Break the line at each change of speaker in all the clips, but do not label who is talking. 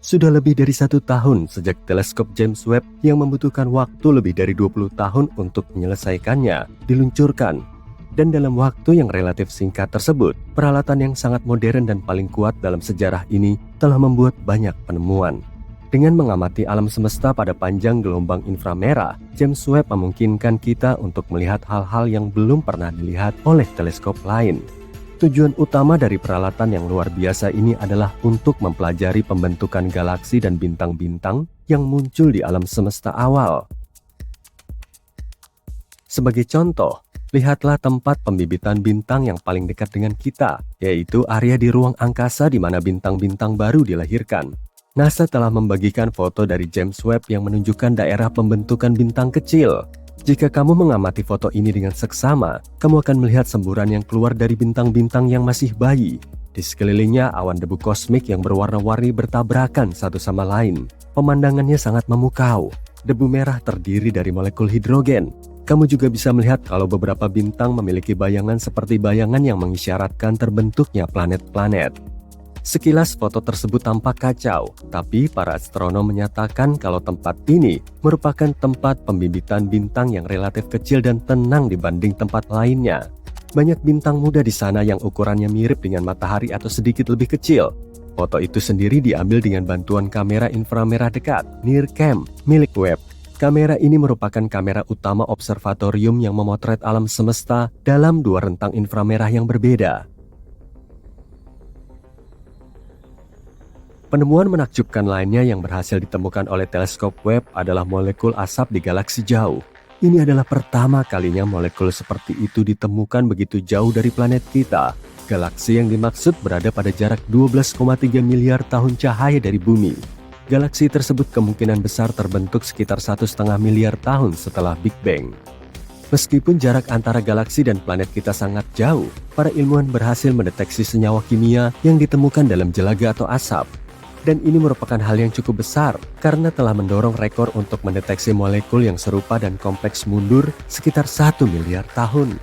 Sudah lebih dari 1 tahun sejak teleskop James Webb yang membutuhkan waktu lebih dari 20 tahun untuk menyelesaikannya diluncurkan. Dan dalam waktu yang relatif singkat tersebut, peralatan yang sangat modern dan paling kuat dalam sejarah ini telah membuat banyak penemuan. Dengan mengamati alam semesta pada panjang gelombang inframerah, James Webb memungkinkan kita untuk melihat hal-hal yang belum pernah dilihat oleh teleskop lain. Tujuan utama dari peralatan yang luar biasa ini adalah untuk mempelajari pembentukan galaksi dan bintang-bintang yang muncul di alam semesta awal. Sebagai contoh, lihatlah tempat pembibitan bintang yang paling dekat dengan kita, yaitu area di ruang angkasa di mana bintang-bintang baru dilahirkan. NASA telah membagikan foto dari James Webb yang menunjukkan daerah pembentukan bintang kecil. Jika kamu mengamati foto ini dengan seksama, kamu akan melihat semburan yang keluar dari bintang-bintang yang masih bayi. Di sekelilingnya, awan debu kosmik yang berwarna-warni bertabrakan satu sama lain. Pemandangannya sangat memukau. Debu merah terdiri dari molekul hidrogen. Kamu juga bisa melihat kalau beberapa bintang memiliki bayangan seperti bayangan yang mengisyaratkan terbentuknya planet-planet. Sekilas foto tersebut tampak kacau, tapi para astronom menyatakan kalau tempat ini merupakan tempat pembibitan bintang yang relatif kecil dan tenang dibanding tempat lainnya. Banyak bintang muda di sana yang ukurannya mirip dengan matahari atau sedikit lebih kecil. Foto itu sendiri diambil dengan bantuan kamera inframerah dekat, NIRCam, milik Webb. Kamera ini merupakan kamera utama observatorium yang memotret alam semesta dalam 2 rentang inframerah yang berbeda. Penemuan menakjubkan lainnya yang berhasil ditemukan oleh teleskop Webb adalah molekul asap di galaksi jauh. Ini adalah pertama kalinya molekul seperti itu ditemukan begitu jauh dari planet kita. Galaksi yang dimaksud berada pada jarak 12,3 miliar tahun cahaya dari bumi. Galaksi tersebut kemungkinan besar terbentuk sekitar 1,5 miliar tahun setelah Big Bang. Meskipun jarak antara galaksi dan planet kita sangat jauh, para ilmuwan berhasil mendeteksi senyawa kimia yang ditemukan dalam jelaga atau asap. Dan ini merupakan hal yang cukup besar karena telah mendorong rekor untuk mendeteksi molekul yang serupa dan kompleks mundur sekitar 1 miliar tahun.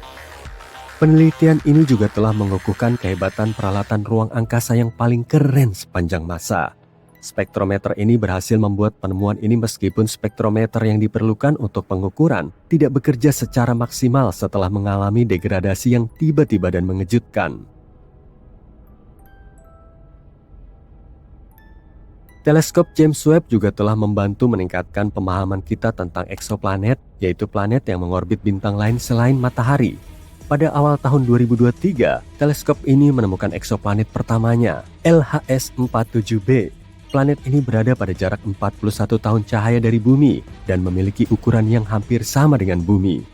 Penelitian ini juga telah mengukuhkan kehebatan peralatan ruang angkasa yang paling keren sepanjang masa. Spektrometer ini berhasil membuat penemuan ini meskipun spektrometer yang diperlukan untuk pengukuran tidak bekerja secara maksimal setelah mengalami degradasi yang tiba-tiba dan mengejutkan. Teleskop James Webb juga telah membantu meningkatkan pemahaman kita tentang eksoplanet, yaitu planet yang mengorbit bintang lain selain matahari. Pada awal tahun 2023, teleskop ini menemukan eksoplanet pertamanya, LHS-47b. Planet ini berada pada jarak 41 tahun cahaya dari bumi dan memiliki ukuran yang hampir sama dengan bumi.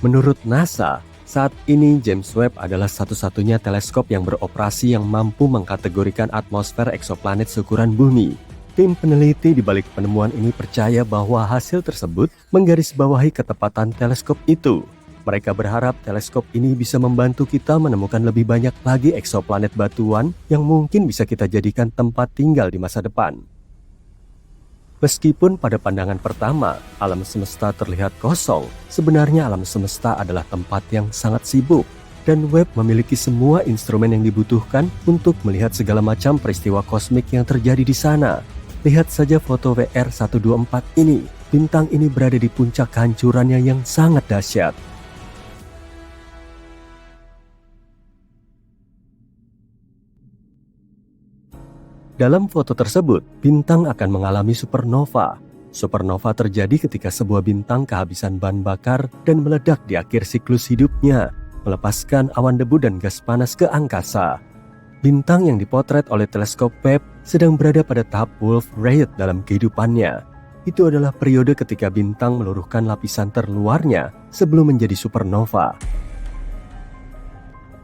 Menurut NASA, saat ini James Webb adalah satu-satunya teleskop yang beroperasi yang mampu mengkategorikan atmosfer eksoplanet seukuran bumi. Tim peneliti di balik penemuan ini percaya bahwa hasil tersebut menggarisbawahi ketepatan teleskop itu. Mereka berharap teleskop ini bisa membantu kita menemukan lebih banyak lagi eksoplanet batuan yang mungkin bisa kita jadikan tempat tinggal di masa depan. Meskipun pada pandangan pertama, alam semesta terlihat kosong, sebenarnya alam semesta adalah tempat yang sangat sibuk, dan Webb memiliki semua instrumen yang dibutuhkan untuk melihat segala macam peristiwa kosmik yang terjadi di sana. Lihat saja foto WR124 ini, bintang ini berada di puncak kehancurannya yang sangat dahsyat. Dalam foto tersebut, bintang akan mengalami supernova. Supernova terjadi ketika sebuah bintang kehabisan bahan bakar dan meledak di akhir siklus hidupnya, melepaskan awan debu dan gas panas ke angkasa. Bintang yang dipotret oleh teleskop Webb sedang berada pada tahap Wolf Rayet dalam kehidupannya. Itu adalah periode ketika bintang meluruhkan lapisan terluarnya sebelum menjadi supernova.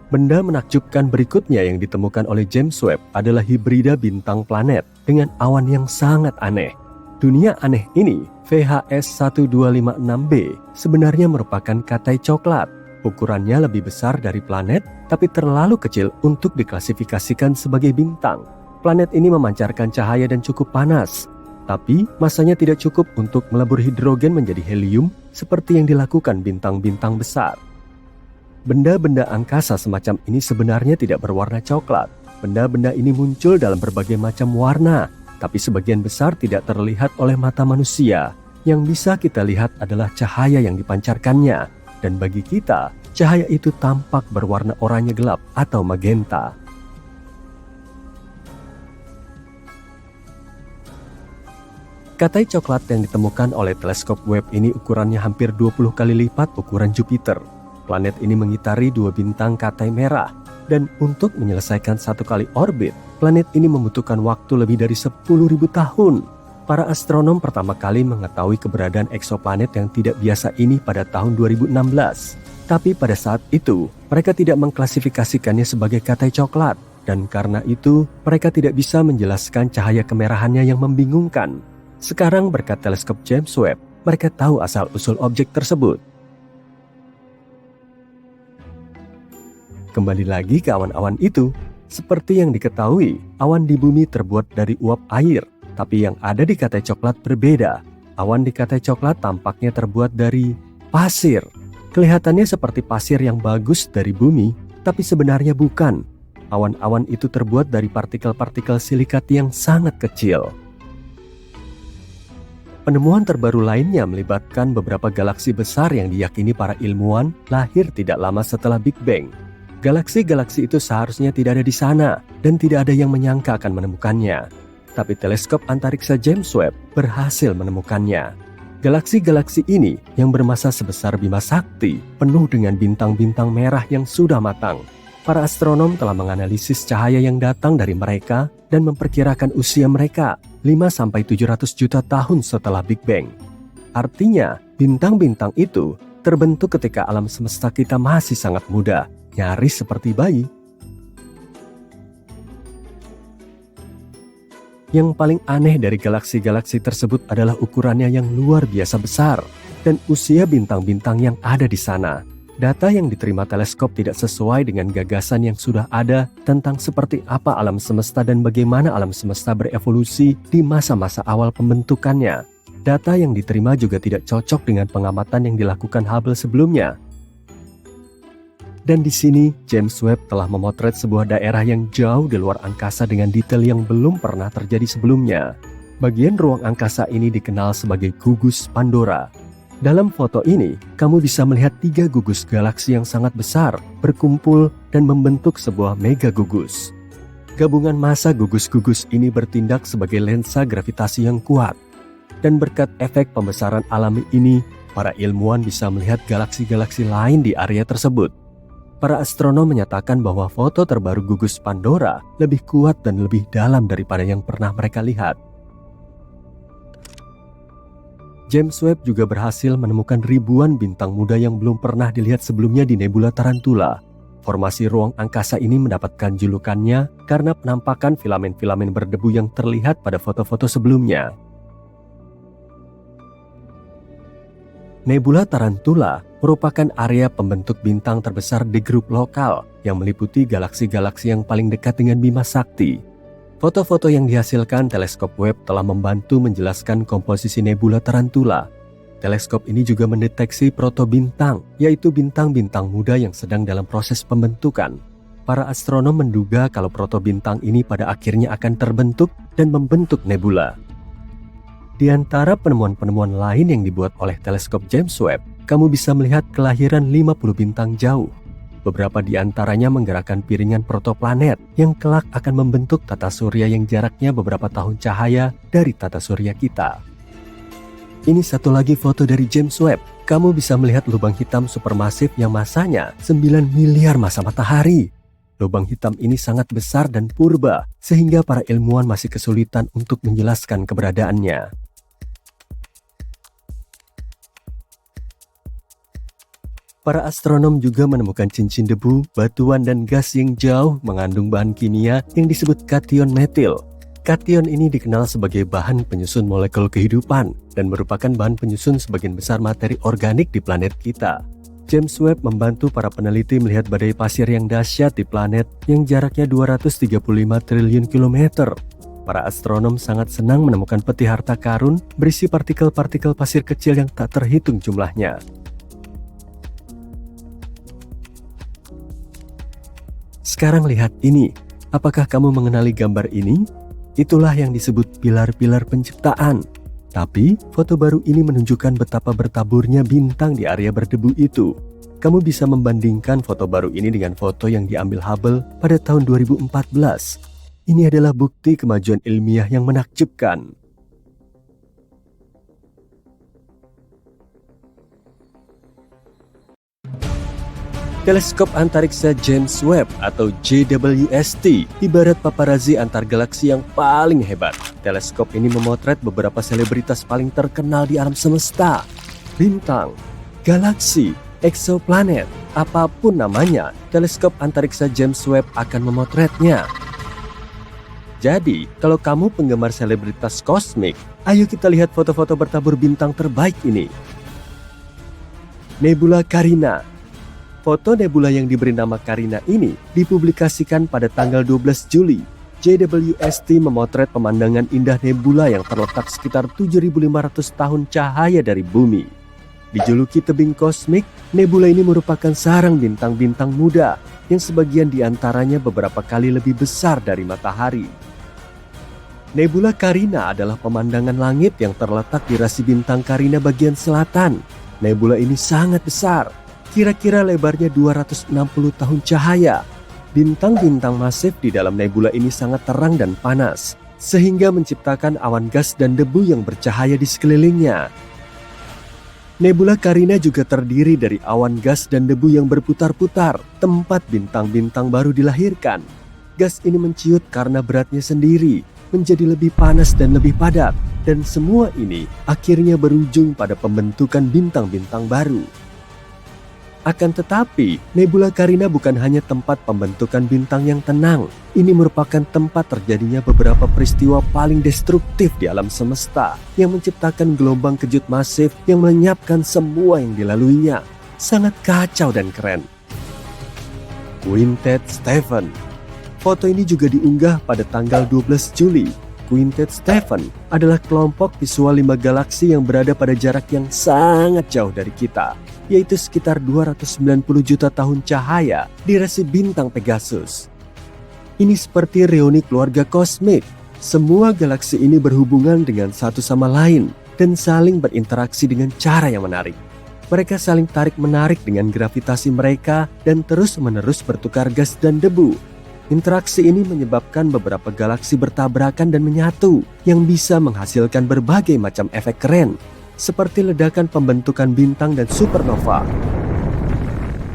Benda menakjubkan berikutnya yang ditemukan oleh James Webb adalah hibrida bintang planet dengan awan yang sangat aneh. Dunia aneh ini, VHS1256b, sebenarnya merupakan katai coklat. Ukurannya lebih besar dari planet, tapi terlalu kecil untuk diklasifikasikan sebagai bintang. Planet ini memancarkan cahaya dan cukup panas, tapi masanya tidak cukup untuk melebur hidrogen menjadi helium seperti yang dilakukan bintang-bintang besar. Benda-benda angkasa semacam ini sebenarnya tidak berwarna coklat. Benda-benda ini muncul dalam berbagai macam warna, tapi sebagian besar tidak terlihat oleh mata manusia. Yang bisa kita lihat adalah cahaya yang dipancarkannya, dan bagi kita, cahaya itu tampak berwarna oranye gelap atau magenta. Katai coklat yang ditemukan oleh teleskop Webb ini ukurannya hampir 20 kali lipat ukuran Jupiter. Planet ini mengitari 2 bintang katai merah, dan untuk menyelesaikan 1 kali orbit, planet ini membutuhkan waktu lebih dari 10.000 tahun. Para astronom pertama kali mengetahui keberadaan eksoplanet yang tidak biasa ini pada tahun 2016. Tapi pada saat itu, mereka tidak mengklasifikasikannya sebagai katai coklat, dan karena itu, mereka tidak bisa menjelaskan cahaya kemerahannya yang membingungkan. Sekarang berkat teleskop James Webb, mereka tahu asal-usul objek tersebut. Kembali lagi ke awan-awan itu, seperti yang diketahui, awan di bumi terbuat dari uap air, tapi yang ada di katai coklat berbeda. Awan di katai coklat tampaknya terbuat dari pasir. Kelihatannya seperti pasir yang bagus dari bumi, tapi sebenarnya bukan. Awan-awan itu terbuat dari partikel-partikel silikat yang sangat kecil. Penemuan terbaru lainnya melibatkan beberapa galaksi besar yang diyakini para ilmuwan lahir tidak lama setelah Big Bang. Galaksi-galaksi itu seharusnya tidak ada di sana dan tidak ada yang menyangka akan menemukannya. Tapi teleskop antariksa James Webb berhasil menemukannya. Galaksi-galaksi ini yang bermassa sebesar Bima Sakti penuh dengan bintang-bintang merah yang sudah matang. Para astronom telah menganalisis cahaya yang datang dari mereka dan memperkirakan usia mereka 5-700 juta tahun setelah Big Bang. Artinya, bintang-bintang itu terbentuk ketika alam semesta kita masih sangat muda, nyaris seperti bayi. Yang paling aneh dari galaksi-galaksi tersebut adalah ukurannya yang luar biasa besar dan usia bintang-bintang yang ada di sana. Data yang diterima teleskop tidak sesuai dengan gagasan yang sudah ada tentang seperti apa alam semesta dan bagaimana alam semesta berevolusi di masa-masa awal pembentukannya. Data yang diterima juga tidak cocok dengan pengamatan yang dilakukan Hubble sebelumnya. Dan di sini, James Webb telah memotret sebuah daerah yang jauh di luar angkasa dengan detail yang belum pernah terjadi sebelumnya. Bagian ruang angkasa ini dikenal sebagai gugus Pandora. Dalam foto ini, kamu bisa melihat 3 gugus galaksi yang sangat besar berkumpul dan membentuk sebuah mega gugus. Gabungan massa gugus-gugus ini bertindak sebagai lensa gravitasi yang kuat. Dan berkat efek pembesaran alami ini, para ilmuwan bisa melihat galaksi-galaksi lain di area tersebut. Para astronom menyatakan bahwa foto terbaru gugus Pandora lebih kuat dan lebih dalam daripada yang pernah mereka lihat. James Webb juga berhasil menemukan ribuan bintang muda yang belum pernah dilihat sebelumnya di nebula Tarantula. Formasi ruang angkasa ini mendapatkan julukannya karena penampakan filamen-filamen berdebu yang terlihat pada foto-foto sebelumnya. Nebula Tarantula merupakan area pembentuk bintang terbesar di grup lokal yang meliputi galaksi-galaksi yang paling dekat dengan Bima Sakti. Foto-foto yang dihasilkan teleskop Webb telah membantu menjelaskan komposisi nebula Tarantula. Teleskop ini juga mendeteksi protobintang, yaitu bintang-bintang muda yang sedang dalam proses pembentukan. Para astronom menduga kalau protobintang ini pada akhirnya akan terbentuk dan membentuk nebula. Di antara penemuan-penemuan lain yang dibuat oleh teleskop James Webb, kamu bisa melihat kelahiran 50 bintang jauh. Beberapa di antaranya menggerakkan piringan protoplanet yang kelak akan membentuk tata surya yang jaraknya beberapa tahun cahaya dari tata surya kita. Ini satu lagi foto dari James Webb. Kamu bisa melihat lubang hitam supermasif yang masanya 9 miliar massa matahari. Lubang hitam ini sangat besar dan purba, sehingga para ilmuwan masih kesulitan untuk menjelaskan keberadaannya. Para astronom juga menemukan cincin debu, batuan, dan gas yang jauh mengandung bahan kimia yang disebut kation metil. Kation ini dikenal sebagai bahan penyusun molekul kehidupan dan merupakan bahan penyusun sebagian besar materi organik di planet kita. James Webb membantu para peneliti melihat badai pasir yang dahsyat di planet yang jaraknya 235 triliun kilometer. Para astronom sangat senang menemukan peti harta karun berisi partikel-partikel pasir kecil yang tak terhitung jumlahnya. Sekarang lihat ini, Apakah kamu mengenali gambar ini? Itulah yang disebut pilar-pilar penciptaan. Tapi, foto baru ini menunjukkan betapa bertaburnya bintang di area berdebu itu. Kamu bisa membandingkan foto baru ini dengan foto yang diambil Hubble pada tahun 2014. Ini adalah bukti kemajuan ilmiah yang menakjubkan. Teleskop Antariksa James Webb atau JWST ibarat paparazi antar galaksi yang paling hebat. Teleskop ini memotret beberapa selebritas paling terkenal di alam semesta. Bintang, galaksi, eksoplanet, apapun namanya, teleskop antariksa James Webb akan memotretnya. Jadi, kalau kamu penggemar selebritas kosmik, ayo kita lihat foto-foto bertabur bintang terbaik ini. Nebula Carina. Foto nebula yang diberi nama Carina ini dipublikasikan pada tanggal 12 Juli. JWST memotret pemandangan indah nebula yang terletak sekitar 7.500 tahun cahaya dari bumi. Dijuluki tebing kosmik, nebula ini merupakan sarang bintang-bintang muda yang sebagian diantaranya beberapa kali lebih besar dari matahari. Nebula Carina adalah pemandangan langit yang terletak di rasi bintang Carina bagian selatan. Nebula ini sangat besar, kira-kira lebarnya 260 tahun cahaya. Bintang-bintang masif di dalam nebula ini sangat terang dan panas, sehingga menciptakan awan gas dan debu yang bercahaya di sekelilingnya. Nebula Carina juga terdiri dari awan gas dan debu yang berputar-putar, tempat bintang-bintang baru dilahirkan. Gas ini menciut karena beratnya sendiri, menjadi lebih panas dan lebih padat, dan semua ini akhirnya berujung pada pembentukan bintang-bintang baru. Akan tetapi, Nebula Carina bukan hanya tempat pembentukan bintang yang tenang. Ini merupakan tempat terjadinya beberapa peristiwa paling destruktif di alam semesta yang menciptakan gelombang kejut masif yang melenyapkan semua yang dilaluinya. Sangat kacau dan keren. Quintet Stephan. Foto ini juga diunggah pada tanggal 12 Juli. Quintet Stephan adalah kelompok visual 5 galaksi yang berada pada jarak yang sangat jauh dari kita, yaitu sekitar 290 juta tahun cahaya di rasi bintang Pegasus. Ini seperti reuni keluarga kosmik. Semua galaksi ini berhubungan dengan satu sama lain dan saling berinteraksi dengan cara yang menarik. Mereka saling tarik-menarik dengan gravitasi mereka dan terus-menerus bertukar gas dan debu. Interaksi ini menyebabkan beberapa galaksi bertabrakan dan menyatu yang bisa menghasilkan berbagai macam efek keren, seperti ledakan pembentukan bintang dan supernova.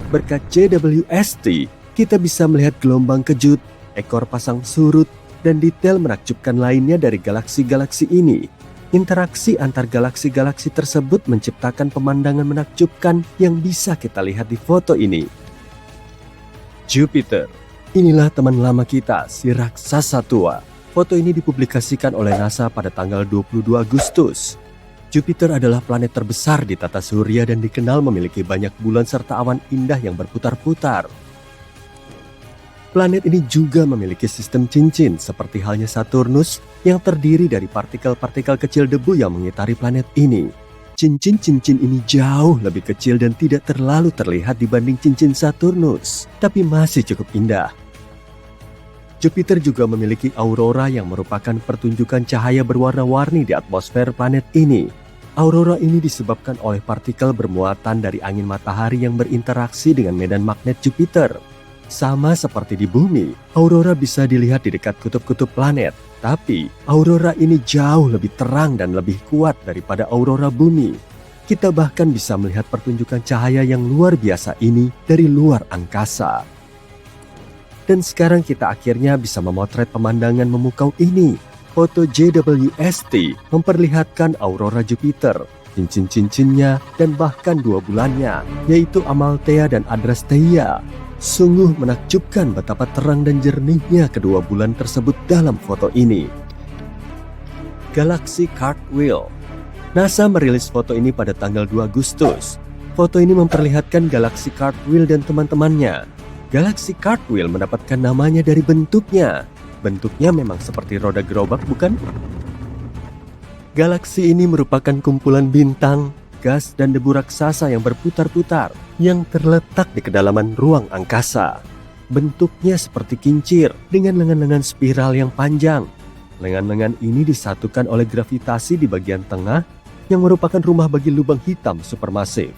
Berkat JWST, kita bisa melihat gelombang kejut, ekor pasang surut, dan detail menakjubkan lainnya dari galaksi-galaksi ini. Interaksi antar galaksi-galaksi tersebut menciptakan pemandangan menakjubkan yang bisa kita lihat di foto ini. Jupiter. Inilah teman lama kita, si raksasa tua. Foto ini dipublikasikan oleh NASA pada tanggal 22 Agustus. Jupiter adalah planet terbesar di tata surya dan dikenal memiliki banyak bulan serta awan indah yang berputar-putar. Planet ini juga memiliki sistem cincin seperti halnya Saturnus yang terdiri dari partikel-partikel kecil debu yang mengitari planet ini. Cincin-cincin ini jauh lebih kecil dan tidak terlalu terlihat dibanding cincin Saturnus, tapi masih cukup indah. Jupiter juga memiliki aurora yang merupakan pertunjukan cahaya berwarna-warni di atmosfer planet ini. Aurora ini disebabkan oleh partikel bermuatan dari angin matahari yang berinteraksi dengan medan magnet Jupiter. Sama seperti di bumi, aurora bisa dilihat di dekat kutub-kutub planet. Tapi, aurora ini jauh lebih terang dan lebih kuat daripada aurora bumi. Kita bahkan bisa melihat pertunjukan cahaya yang luar biasa ini dari luar angkasa. Dan sekarang kita akhirnya bisa memotret pemandangan memukau ini. Foto JWST memperlihatkan aurora Jupiter, cincin-cincinnya, dan bahkan 2 bulannya, yaitu Amalthea dan Adrastea. Sungguh menakjubkan betapa terang dan jernihnya kedua bulan tersebut dalam foto ini. Galaksi Cartwheel. NASA merilis foto ini pada tanggal 2 Agustus. Foto ini memperlihatkan galaksi Cartwheel dan teman-temannya. Galaksi Cartwheel mendapatkan namanya dari bentuknya. Bentuknya memang seperti roda gerobak, bukan? Galaksi ini merupakan kumpulan bintang, gas, dan debu raksasa yang berputar-putar yang terletak di kedalaman ruang angkasa. Bentuknya seperti kincir dengan lengan-lengan spiral yang panjang. Lengan-lengan ini disatukan oleh gravitasi di bagian tengah yang merupakan rumah bagi lubang hitam supermasif.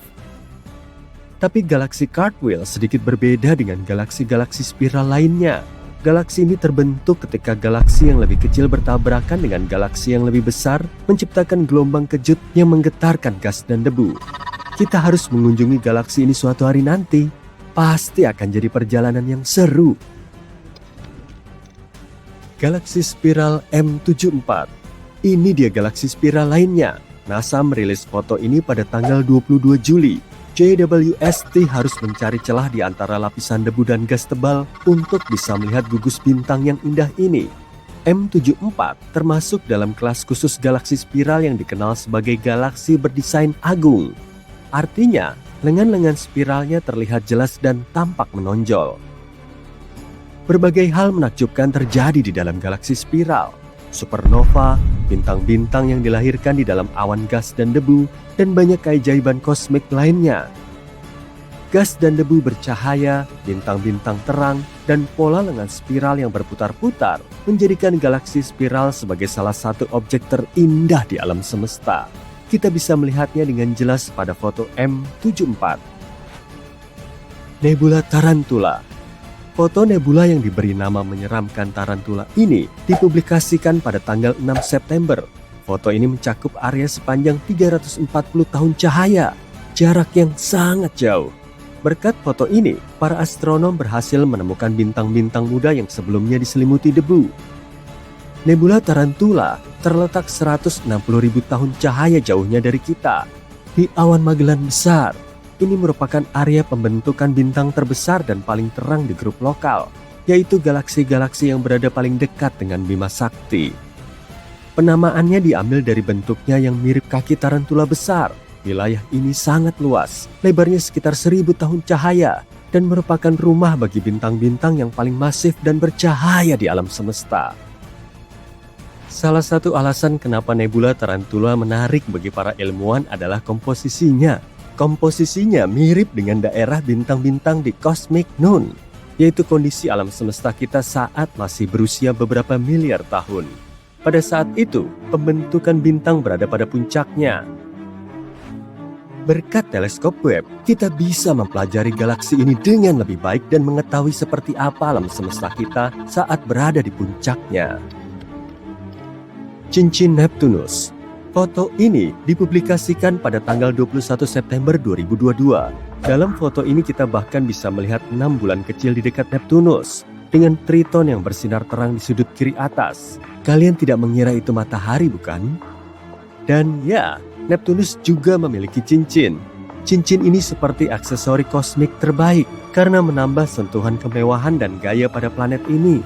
Tapi galaksi Cartwheel sedikit berbeda dengan galaksi-galaksi spiral lainnya. Galaksi ini terbentuk ketika galaksi yang lebih kecil bertabrakan dengan galaksi yang lebih besar, menciptakan gelombang kejut yang menggetarkan gas dan debu. Kita harus mengunjungi galaksi ini suatu hari nanti. Pasti akan jadi perjalanan yang seru. Galaksi spiral M74. Ini dia galaksi spiral lainnya. NASA merilis foto ini pada tanggal 22 Juli. JWST harus mencari celah di antara lapisan debu dan gas tebal untuk bisa melihat gugus bintang yang indah ini. M74 termasuk dalam kelas khusus galaksi spiral yang dikenal sebagai galaksi berdesain agung. Artinya, lengan-lengan spiralnya terlihat jelas dan tampak menonjol. Berbagai hal menakjubkan terjadi di dalam galaksi spiral. Supernova, bintang-bintang yang dilahirkan di dalam awan gas dan debu, dan banyak keajaiban kosmik lainnya. Gas dan debu bercahaya, bintang-bintang terang, dan pola lengan spiral yang berputar-putar menjadikan galaksi spiral sebagai salah satu objek terindah di alam semesta. Kita bisa melihatnya dengan jelas pada foto M74. Nebula Tarantula. Foto nebula yang diberi nama menyeramkan Tarantula ini dipublikasikan pada tanggal 6 September. Foto ini mencakup area sepanjang 340 tahun cahaya, jarak yang sangat jauh. Berkat foto ini, para astronom berhasil menemukan bintang-bintang muda yang sebelumnya diselimuti debu. Nebula Tarantula terletak 160.000 tahun cahaya jauhnya dari kita, di awan Magellan Besar. Ini merupakan area pembentukan bintang terbesar dan paling terang di grup lokal, yaitu galaksi-galaksi yang berada paling dekat dengan Bima Sakti. Penamaannya diambil dari bentuknya yang mirip kaki tarantula besar. Wilayah ini sangat luas, lebarnya sekitar 1000 tahun cahaya, dan merupakan rumah bagi bintang-bintang yang paling masif dan bercahaya di alam semesta. Salah satu alasan kenapa nebula Tarantula menarik bagi para ilmuwan adalah komposisinya. Komposisinya mirip dengan daerah bintang-bintang di Cosmic Noon, yaitu kondisi alam semesta kita saat masih berusia beberapa miliar tahun. Pada saat itu, pembentukan bintang berada pada puncaknya. Berkat teleskop Webb, kita bisa mempelajari galaksi ini dengan lebih baik dan mengetahui seperti apa alam semesta kita saat berada di puncaknya. Cincin Neptunus. Foto ini dipublikasikan pada tanggal 21 September 2022. Dalam foto ini kita bahkan bisa melihat 6 bulan kecil di dekat Neptunus dengan Triton yang bersinar terang di sudut kiri atas. Kalian tidak mengira itu matahari, bukan? Dan ya, Neptunus juga memiliki cincin. Cincin ini seperti aksesori kosmik terbaik karena menambah sentuhan kemewahan dan gaya pada planet ini.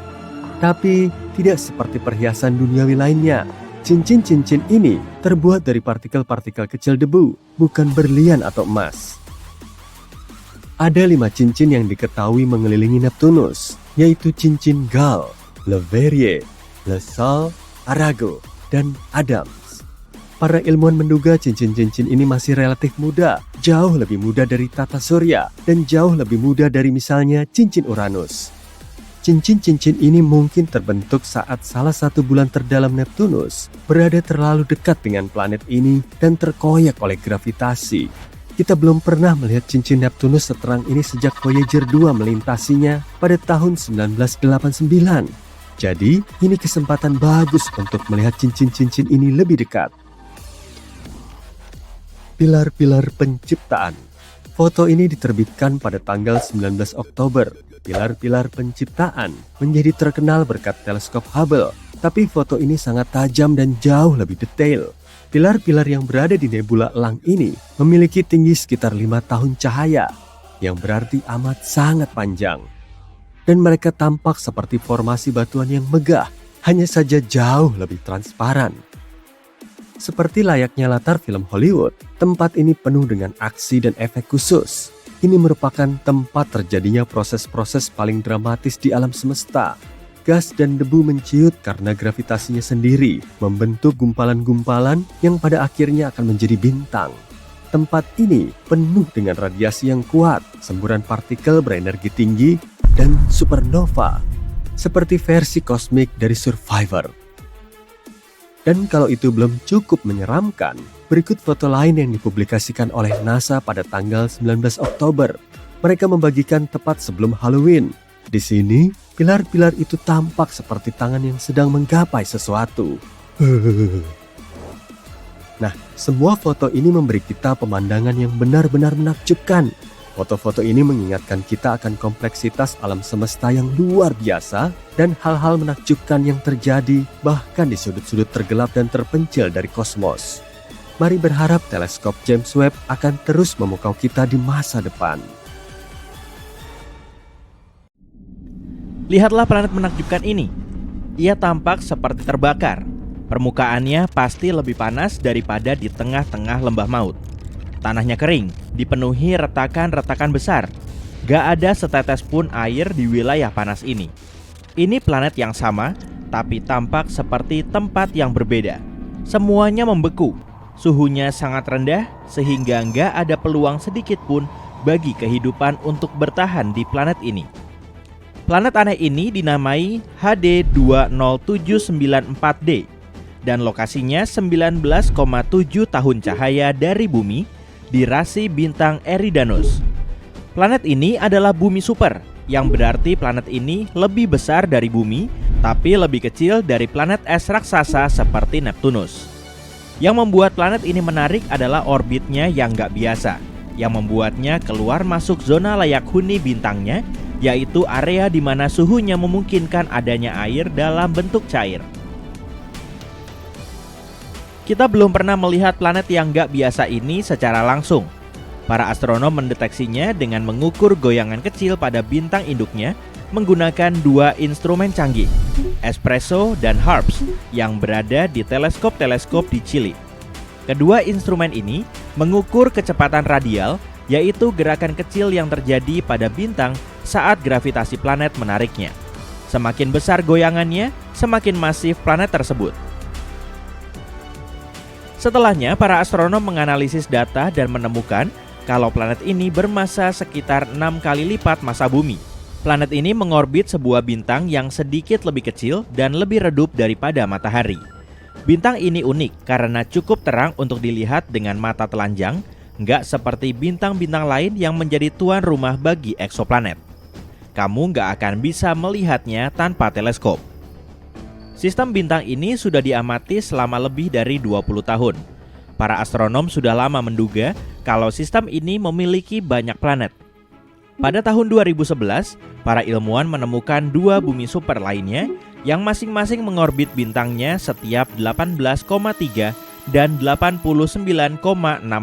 Tapi tidak seperti perhiasan duniawi lainnya. Cincin-cincin ini terbuat dari partikel-partikel kecil debu, bukan berlian atau emas. Ada 5 cincin yang diketahui mengelilingi Neptunus, yaitu cincin Gale, Leverrier, Le Sol, Arago, dan Adams. Para ilmuwan menduga cincin-cincin ini masih relatif muda, jauh lebih muda dari tata surya, dan jauh lebih muda dari misalnya cincin Uranus. Cincin-cincin ini mungkin terbentuk saat salah satu bulan terdalam Neptunus berada terlalu dekat dengan planet ini dan terkoyak oleh gravitasi. Kita belum pernah melihat cincin Neptunus seterang ini sejak Voyager 2 melintasinya pada tahun 1989. Jadi, ini kesempatan bagus untuk melihat cincin-cincin ini lebih dekat. Pilar-pilar penciptaan. Foto ini diterbitkan pada tanggal 19 Oktober. Pilar-pilar penciptaan menjadi terkenal berkat teleskop Hubble, tapi foto ini sangat tajam dan jauh lebih detail. Pilar-pilar yang berada di nebula elang ini memiliki tinggi sekitar 5 tahun cahaya, yang berarti amat sangat panjang. Dan mereka tampak seperti formasi batuan yang megah, hanya saja jauh lebih transparan. Seperti layaknya latar film Hollywood, tempat ini penuh dengan aksi dan efek khusus. Ini merupakan tempat terjadinya proses-proses paling dramatis di alam semesta. Gas dan debu menciut karena gravitasinya sendiri, membentuk gumpalan-gumpalan yang pada akhirnya akan menjadi bintang. Tempat ini penuh dengan radiasi yang kuat, semburan partikel berenergi tinggi, dan supernova, seperti versi kosmik dari Survivor. Dan kalau itu belum cukup menyeramkan, berikut foto lain yang dipublikasikan oleh NASA pada tanggal 19 Oktober. Mereka membagikan tepat sebelum Halloween. Di sini, pilar-pilar itu tampak seperti tangan yang sedang menggapai sesuatu. Nah, semua foto ini memberi kita pemandangan yang benar-benar menakjubkan. Foto-foto ini mengingatkan kita akan kompleksitas alam semesta yang luar biasa dan hal-hal menakjubkan yang terjadi bahkan di sudut-sudut tergelap dan terpencil dari kosmos. Mari berharap teleskop James Webb akan terus memukau kita di masa depan.
Lihatlah planet menakjubkan ini. Ia tampak seperti terbakar. Permukaannya pasti lebih panas daripada di tengah-tengah lembah maut. Tanahnya kering, dipenuhi retakan-retakan besar. Gak ada setetes pun air di wilayah panas ini. Ini planet yang sama, tapi tampak seperti tempat yang berbeda. Semuanya membeku. Suhunya sangat rendah, sehingga gak ada peluang sedikit pun bagi kehidupan untuk bertahan di planet ini. Planet aneh ini dinamai HD 20794d. Dan lokasinya 19,7 tahun cahaya dari bumi di rasi bintang Eridanus. Planet ini adalah bumi super, yang berarti planet ini lebih besar dari bumi, tapi lebih kecil dari planet es raksasa seperti Neptunus. Yang membuat planet ini menarik adalah orbitnya yang gak biasa, yang membuatnya keluar masuk zona layak huni bintangnya, yaitu area di mana suhunya memungkinkan adanya air dalam bentuk cair. Kita belum pernah melihat planet yang gak biasa ini secara langsung. Para astronom mendeteksinya dengan mengukur goyangan kecil pada bintang induknya menggunakan dua instrumen canggih, Espresso dan HARPS, yang berada di teleskop-teleskop di Chili. Kedua instrumen ini mengukur kecepatan radial, yaitu gerakan kecil yang terjadi pada bintang saat gravitasi planet menariknya. Semakin besar goyangannya, semakin masif planet tersebut. Setelahnya, para astronom menganalisis data dan menemukan kalau planet ini bermassa sekitar 6 kali lipat massa bumi. Planet ini mengorbit sebuah bintang yang sedikit lebih kecil dan lebih redup daripada matahari. Bintang ini unik karena cukup terang untuk dilihat dengan mata telanjang, nggak seperti bintang-bintang lain yang menjadi tuan rumah bagi eksoplanet. Kamu nggak akan bisa melihatnya tanpa teleskop. Sistem bintang ini sudah diamati selama lebih dari 20 tahun. Para astronom sudah lama menduga kalau sistem ini memiliki banyak planet. Pada tahun 2011, para ilmuwan menemukan dua bumi super lainnya yang masing-masing mengorbit bintangnya setiap 18,3 dan 89,6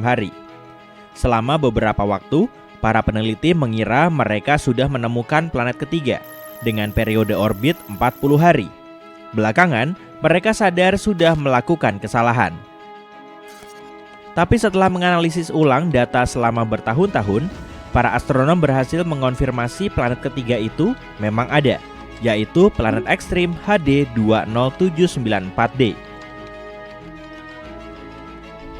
hari. Selama beberapa waktu, para peneliti mengira mereka sudah menemukan planet ketiga dengan periode orbit 40 hari. Belakangan, mereka sadar sudah melakukan kesalahan. Tapi setelah menganalisis ulang data selama bertahun-tahun, para astronom berhasil mengonfirmasi planet ketiga itu memang ada, yaitu planet ekstrim HD 20794d.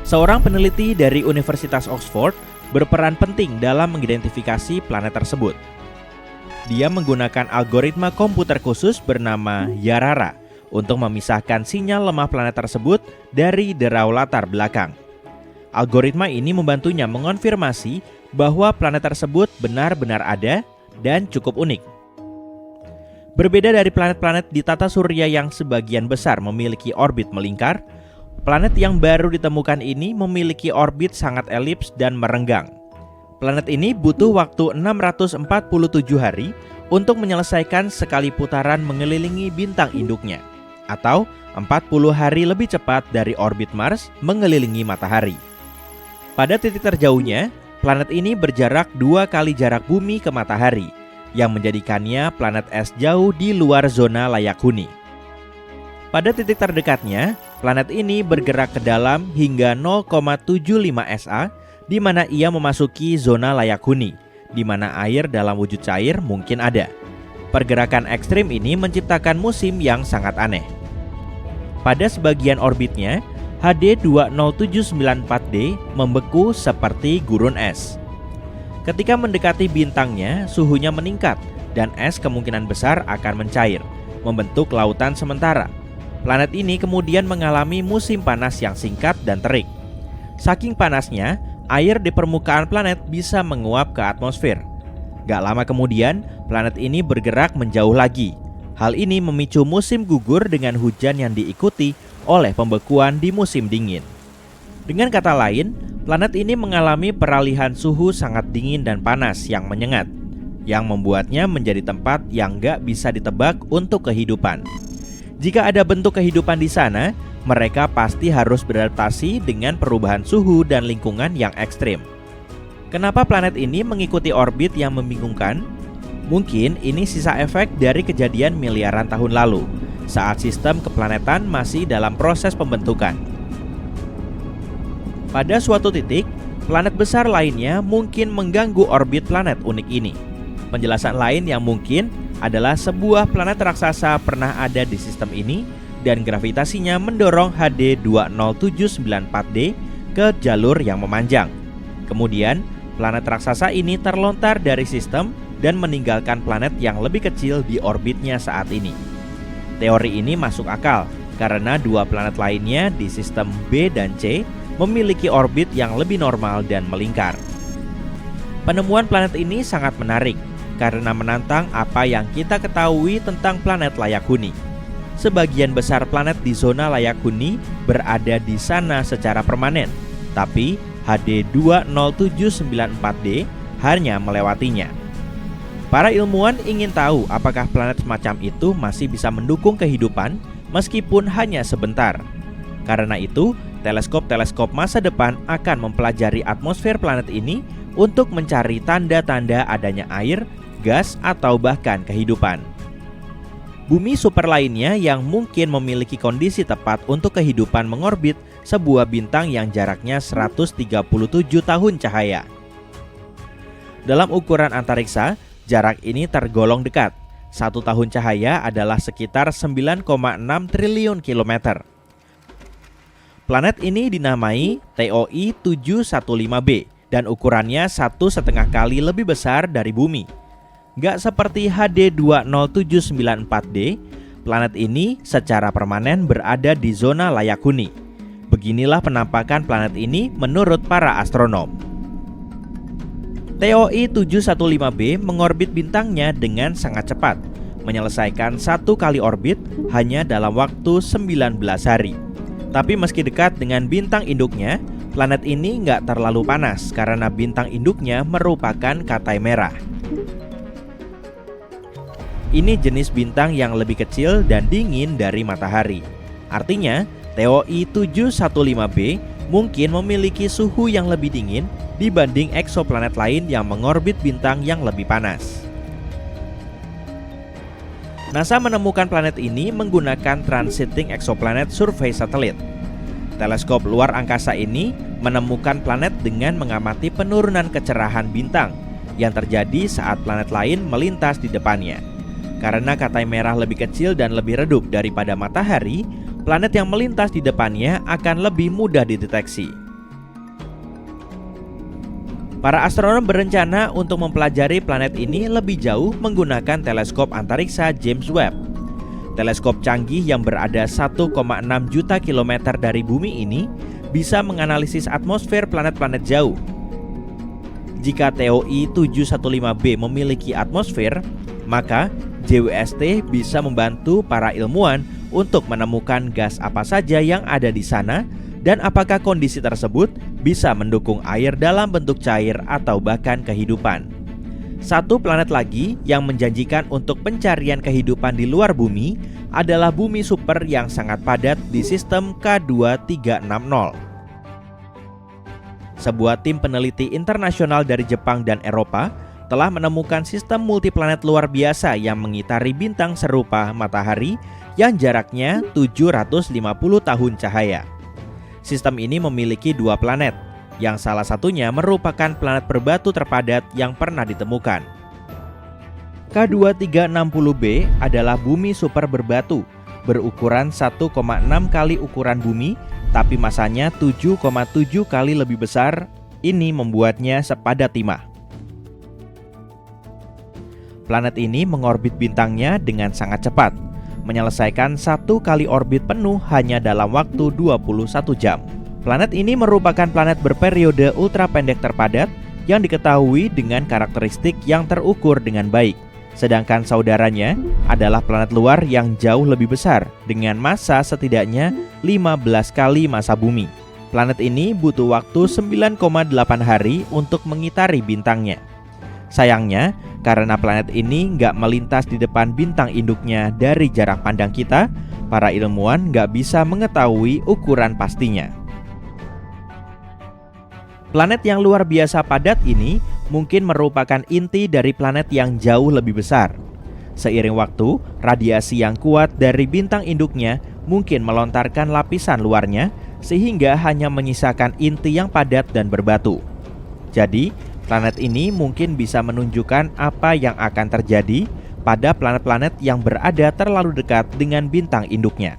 Seorang peneliti dari Universitas Oxford berperan penting dalam mengidentifikasi planet tersebut. Dia menggunakan algoritma komputer khusus bernama Yarara untuk memisahkan sinyal lemah planet tersebut dari derau latar belakang. Algoritma ini membantunya mengonfirmasi bahwa planet tersebut benar-benar ada dan cukup unik. Berbeda dari planet-planet di tata surya yang sebagian besar memiliki orbit melingkar, planet yang baru ditemukan ini memiliki orbit sangat elips dan merenggang. Planet ini butuh waktu 647 hari untuk menyelesaikan sekali putaran mengelilingi bintang induknya, atau 40 hari lebih cepat dari orbit Mars mengelilingi matahari. Pada titik terjauhnya, planet ini berjarak 2 kali jarak bumi ke matahari, yang menjadikannya planet es jauh di luar zona layak huni. Pada titik terdekatnya, planet ini bergerak ke dalam hingga 0,75 SA, di mana ia memasuki zona layak huni, di mana air dalam wujud cair mungkin ada. Pergerakan ekstrim ini menciptakan musim yang sangat aneh. Pada sebagian orbitnya, HD 20794D membeku seperti gurun es. Ketika mendekati bintangnya, suhunya meningkat dan es kemungkinan besar akan mencair, membentuk lautan sementara. Planet ini kemudian mengalami musim panas yang singkat dan terik. Saking panasnya, air di permukaan planet bisa menguap ke atmosfer. Gak lama kemudian, planet ini bergerak menjauh lagi. Hal ini memicu musim gugur dengan hujan yang diikuti oleh pembekuan di musim dingin. Dengan kata lain, planet ini mengalami peralihan suhu sangat dingin dan panas yang menyengat, yang membuatnya menjadi tempat yang gak bisa ditebak untuk kehidupan. Jika ada bentuk kehidupan di sana, mereka pasti harus beradaptasi dengan perubahan suhu dan lingkungan yang ekstrim. Kenapa planet ini mengikuti orbit yang membingungkan? Mungkin ini sisa efek dari kejadian miliaran tahun lalu, saat sistem keplanetan masih dalam proses pembentukan. Pada suatu titik, planet besar lainnya mungkin mengganggu orbit planet unik ini. Penjelasan lain yang mungkin adalah sebuah planet raksasa pernah ada di sistem ini dan gravitasinya mendorong HD 20794D ke jalur yang memanjang. Kemudian, planet raksasa ini terlontar dari sistem dan meninggalkan planet yang lebih kecil di orbitnya saat ini. Teori ini masuk akal karena dua planet lainnya di sistem B dan C memiliki orbit yang lebih normal dan melingkar. Penemuan planet ini sangat menarik karena menantang apa yang kita ketahui tentang planet layak huni. Sebagian besar planet di zona layak huni berada di sana secara permanen, tapi HD 20794D hanya melewatinya. Para ilmuwan ingin tahu apakah planet semacam itu masih bisa mendukung kehidupan meskipun hanya sebentar. Karena itu, teleskop-teleskop masa depan akan mempelajari atmosfer planet ini untuk mencari tanda-tanda adanya air, gas, atau bahkan kehidupan. Bumi super lainnya yang mungkin memiliki kondisi tepat untuk kehidupan mengorbit sebuah bintang yang jaraknya 137 tahun cahaya. Dalam ukuran antariksa, jarak ini tergolong dekat. 1 tahun cahaya adalah sekitar 9,6 triliun kilometer. Planet ini dinamai TOI 715b dan ukurannya 1,5 kali lebih besar dari Bumi. Gak seperti HD 20794D, planet ini secara permanen berada di zona layak huni. Beginilah penampakan planet ini menurut para astronom. TOI 715b mengorbit bintangnya dengan sangat cepat, menyelesaikan 1 kali orbit hanya dalam waktu 19 hari. Tapi meski dekat dengan bintang induknya, planet ini nggak terlalu panas karena bintang induknya merupakan katai merah. Ini jenis bintang yang lebih kecil dan dingin dari matahari. Artinya, TOI 715b mungkin memiliki suhu yang lebih dingin dibanding eksoplanet lain yang mengorbit bintang yang lebih panas. NASA menemukan planet ini menggunakan Transiting Exoplanet Survey Satellite. Teleskop luar angkasa ini menemukan planet dengan mengamati penurunan kecerahan bintang yang terjadi saat planet lain melintas di depannya. Karena katai merah lebih kecil dan lebih redup daripada matahari, planet yang melintas di depannya akan lebih mudah dideteksi. Para astronom berencana untuk mempelajari planet ini lebih jauh menggunakan teleskop antariksa James Webb. Teleskop canggih yang berada 1,6 juta kilometer dari bumi ini bisa menganalisis atmosfer planet-planet jauh. Jika TOI 715b memiliki atmosfer, maka JWST bisa membantu para ilmuwan untuk menemukan gas apa saja yang ada di sana dan apakah kondisi tersebut bisa mendukung air dalam bentuk cair atau bahkan kehidupan. Satu planet lagi yang menjanjikan untuk pencarian kehidupan di luar bumi adalah bumi super yang sangat padat di sistem K2360. Sebuah tim peneliti internasional dari Jepang dan Eropa telah menemukan sistem multiplanet luar biasa yang mengitari bintang serupa matahari yang jaraknya 750 tahun cahaya. Sistem ini memiliki 2 planet, yang salah satunya merupakan planet berbatu terpadat yang pernah ditemukan. K2360b adalah bumi super berbatu, berukuran 1,6 kali ukuran bumi tapi masanya 7,7 kali lebih besar. Ini membuatnya sepadat timah. Planet ini mengorbit bintangnya dengan sangat cepat, menyelesaikan satu kali orbit penuh hanya dalam waktu 21 jam. Planet ini merupakan planet berperiode ultra pendek terpadat yang diketahui dengan karakteristik yang terukur dengan baik. Sedangkan saudaranya adalah planet luar yang jauh lebih besar dengan massa setidaknya 15 kali massa bumi. Planet ini butuh waktu 9,8 hari untuk mengitari bintangnya. Sayangnya, karena planet ini nggak melintas di depan bintang induknya dari jarak pandang kita, para ilmuwan nggak bisa mengetahui ukuran pastinya. Planet yang luar biasa padat ini mungkin merupakan inti dari planet yang jauh lebih besar. Seiring waktu, radiasi yang kuat dari bintang induknya mungkin melontarkan lapisan luarnya sehingga hanya menyisakan inti yang padat dan berbatu. Jadi, planet ini mungkin bisa menunjukkan apa yang akan terjadi pada planet-planet yang berada terlalu dekat dengan bintang induknya.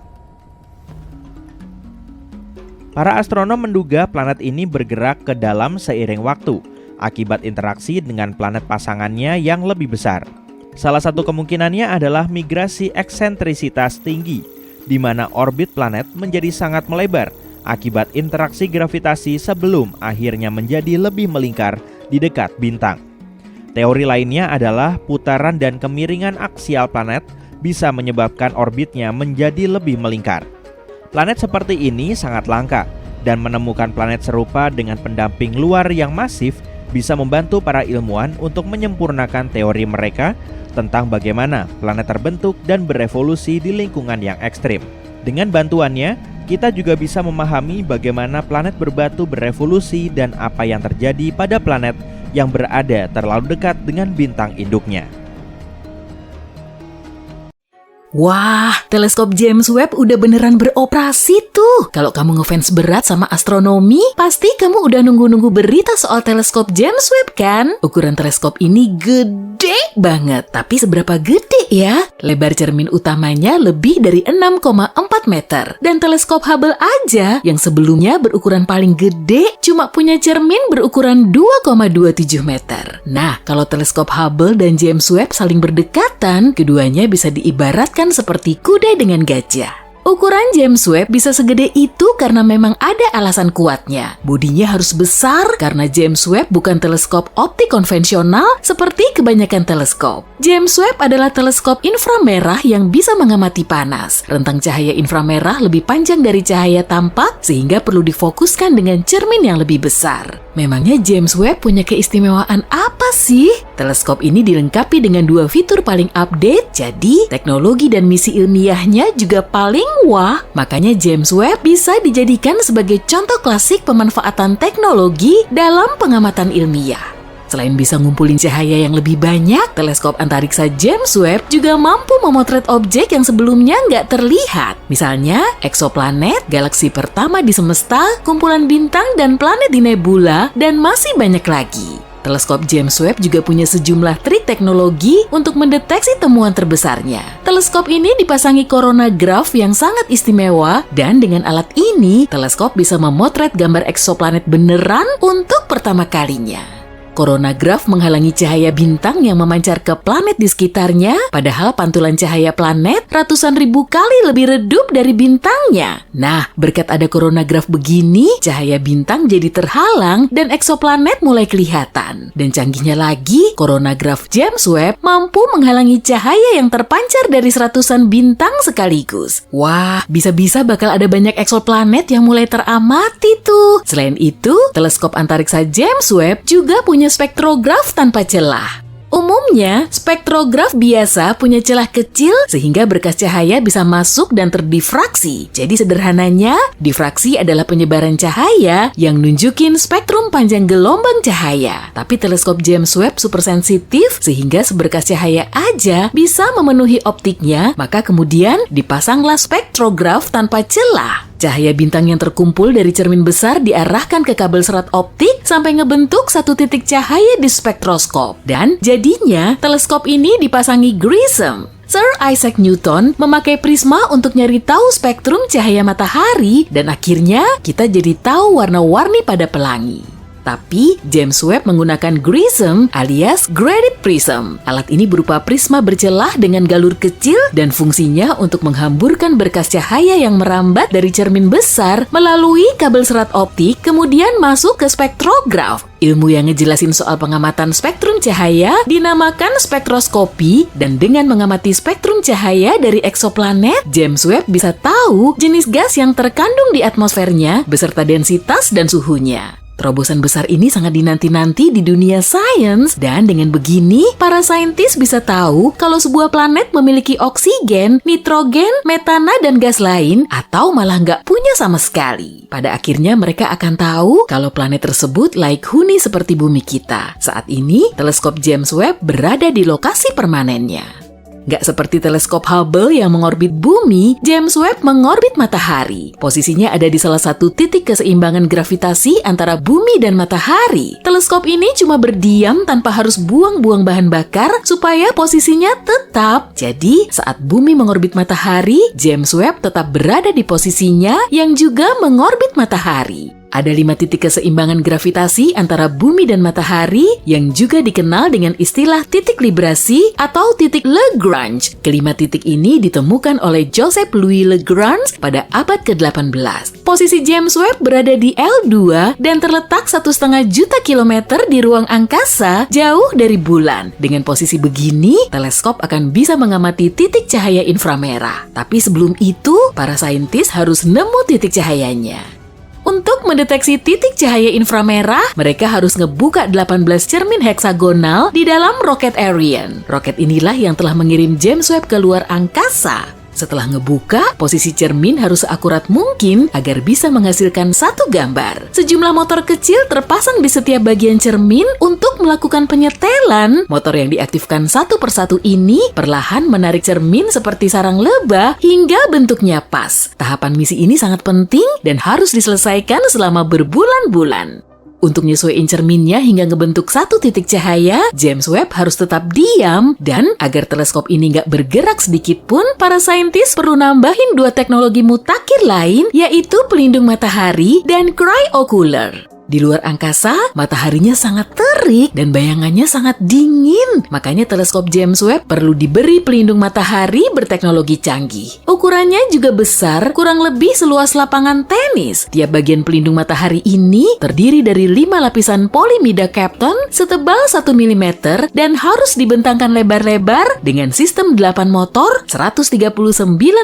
Para astronom menduga planet ini bergerak ke dalam seiring waktu akibat interaksi dengan planet pasangannya yang lebih besar. Salah satu kemungkinannya adalah migrasi eksentrisitas tinggi, di mana orbit planet menjadi sangat melebar akibat interaksi gravitasi sebelum akhirnya menjadi lebih melingkar di dekat bintang. Teori lainnya adalah putaran dan kemiringan aksial planet bisa menyebabkan orbitnya menjadi lebih melingkar. Planet seperti ini sangat langka, dan menemukan planet serupa dengan pendamping luar yang masif bisa membantu para ilmuwan untuk menyempurnakan teori mereka tentang bagaimana planet terbentuk dan berevolusi di lingkungan yang ekstrim. Dengan bantuannya, kita juga bisa memahami bagaimana planet berbatu berevolusi dan apa yang terjadi pada planet yang berada terlalu dekat dengan bintang induknya.
Wah, teleskop James Webb udah beneran beroperasi tuh. Kalau kamu ngefans berat sama astronomi, pasti kamu udah nunggu-nunggu berita soal teleskop James Webb kan? Ukuran teleskop ini gede banget. Tapi seberapa gede ya? Lebar cermin utamanya lebih dari 6,4 meter. Dan teleskop Hubble aja, yang sebelumnya berukuran paling gede, cuma punya cermin berukuran 2,27 meter. Nah, kalau teleskop Hubble dan James Webb saling berdekatan, keduanya bisa diibaratkan seperti kuda dengan gajah. Ukuran James Webb bisa segede itu karena memang ada alasan kuatnya. Bodinya harus besar karena James Webb bukan teleskop optik konvensional seperti kebanyakan teleskop. James Webb adalah teleskop inframerah yang bisa mengamati panas. Rentang cahaya inframerah lebih panjang dari cahaya tampak sehingga perlu difokuskan dengan cermin yang lebih besar. Memangnya James Webb punya keistimewaan apa sih? Teleskop ini dilengkapi dengan 2 fitur paling update, jadi teknologi dan misi ilmiahnya juga paling wah. Makanya James Webb bisa dijadikan sebagai contoh klasik pemanfaatan teknologi dalam pengamatan ilmiah. Selain bisa ngumpulin cahaya yang lebih banyak, teleskop antariksa James Webb juga mampu memotret objek yang sebelumnya nggak terlihat. Misalnya, eksoplanet, galaksi pertama di semesta, kumpulan bintang dan planet di nebula, dan masih banyak lagi. Teleskop James Webb juga punya sejumlah trik teknologi untuk mendeteksi temuan terbesarnya. Teleskop ini dipasangi coronagraph yang sangat istimewa, dan dengan alat ini, teleskop bisa memotret gambar eksoplanet beneran untuk pertama kalinya. Coronagraph menghalangi cahaya bintang yang memancar ke planet di sekitarnya, padahal pantulan cahaya planet ratusan ribu kali lebih redup dari bintangnya. Nah, berkat ada coronagraph begini, cahaya bintang jadi terhalang dan eksoplanet mulai kelihatan. Dan canggihnya lagi, coronagraph James Webb mampu menghalangi cahaya yang terpancar dari seratusan bintang sekaligus. Wah, bisa-bisa bakal ada banyak eksoplanet yang mulai teramati tuh. Selain itu, teleskop antariksa James Webb juga punya spektrograf tanpa celah. Umumnya, spektrograf biasa punya celah kecil sehingga berkas cahaya bisa masuk dan terdifraksi. Jadi sederhananya, difraksi adalah penyebaran cahaya yang nunjukin spektrum panjang gelombang cahaya. Tapi teleskop James Webb super sensitif sehingga seberkas cahaya aja bisa memenuhi optiknya, maka kemudian dipasanglah spektrograf tanpa celah. Cahaya bintang yang terkumpul dari cermin besar diarahkan ke kabel serat optik sampai ngebentuk satu titik cahaya di spektroskop. Dan jadinya teleskop ini dipasangi grism. Sir Isaac Newton memakai prisma untuk nyari tahu spektrum cahaya matahari dan akhirnya kita jadi tahu warna-warni pada pelangi. Tapi James Webb menggunakan GRISM alias Graded Prism. Alat ini berupa prisma bercelah dengan galur kecil dan fungsinya untuk menghamburkan berkas cahaya yang merambat dari cermin besar melalui kabel serat optik kemudian masuk ke spektrograf. Ilmu yang ngejelasin soal pengamatan spektrum cahaya dinamakan spektroskopi, dan dengan mengamati spektrum cahaya dari eksoplanet, James Webb bisa tahu jenis gas yang terkandung di atmosfernya beserta densitas dan suhunya. Terobosan besar ini sangat dinanti-nanti di dunia sains, dan dengan begini, para saintis bisa tahu kalau sebuah planet memiliki oksigen, nitrogen, metana, dan gas lain, atau malah nggak punya sama sekali. Pada akhirnya mereka akan tahu kalau planet tersebut laik huni seperti bumi kita. Saat ini, teleskop James Webb berada di lokasi permanennya. Nggak seperti teleskop Hubble yang mengorbit bumi, James Webb mengorbit matahari. Posisinya ada di salah satu titik keseimbangan gravitasi antara bumi dan matahari. Teleskop ini cuma berdiam tanpa harus buang-buang bahan bakar supaya posisinya tetap. Jadi, saat bumi mengorbit matahari, James Webb tetap berada di posisinya yang juga mengorbit matahari. Ada 5 titik keseimbangan gravitasi antara bumi dan matahari yang juga dikenal dengan istilah titik librasi atau titik Lagrange. Kelima titik ini ditemukan oleh Joseph Louis Lagrange pada abad ke-18. Posisi James Webb berada di L2 dan terletak 1,5 juta kilometer di ruang angkasa jauh dari bulan. Dengan posisi begini, teleskop akan bisa mengamati titik cahaya inframerah. Tapi sebelum itu, para saintis harus nemu titik cahayanya. Untuk mendeteksi titik cahaya inframerah, mereka harus ngebuka 18 cermin heksagonal di dalam roket Ariane. Roket inilah yang telah mengirim James Webb ke luar angkasa. Setelah ngebuka, posisi cermin harus seakurat mungkin agar bisa menghasilkan satu gambar. Sejumlah motor kecil terpasang di setiap bagian cermin untuk melakukan penyetelan. Motor yang diaktifkan satu persatu ini perlahan menarik cermin seperti sarang lebah hingga bentuknya pas. Tahapan misi ini sangat penting dan harus diselesaikan selama berbulan-bulan. Untuk nyesuaiin cerminnya hingga ngebentuk satu titik cahaya, James Webb harus tetap diam, dan agar teleskop ini nggak bergerak sedikit pun, para saintis perlu nambahin 2 teknologi mutakhir lain, yaitu pelindung matahari dan cryocooler. Di luar angkasa, mataharinya sangat terik dan bayangannya sangat dingin. Makanya teleskop James Webb perlu diberi pelindung matahari berteknologi canggih. Ukurannya juga besar, kurang lebih seluas lapangan tenis. Tiap bagian pelindung matahari ini terdiri dari 5 lapisan polimida Kapton setebal 1 mm dan harus dibentangkan lebar-lebar dengan sistem 8 motor, 139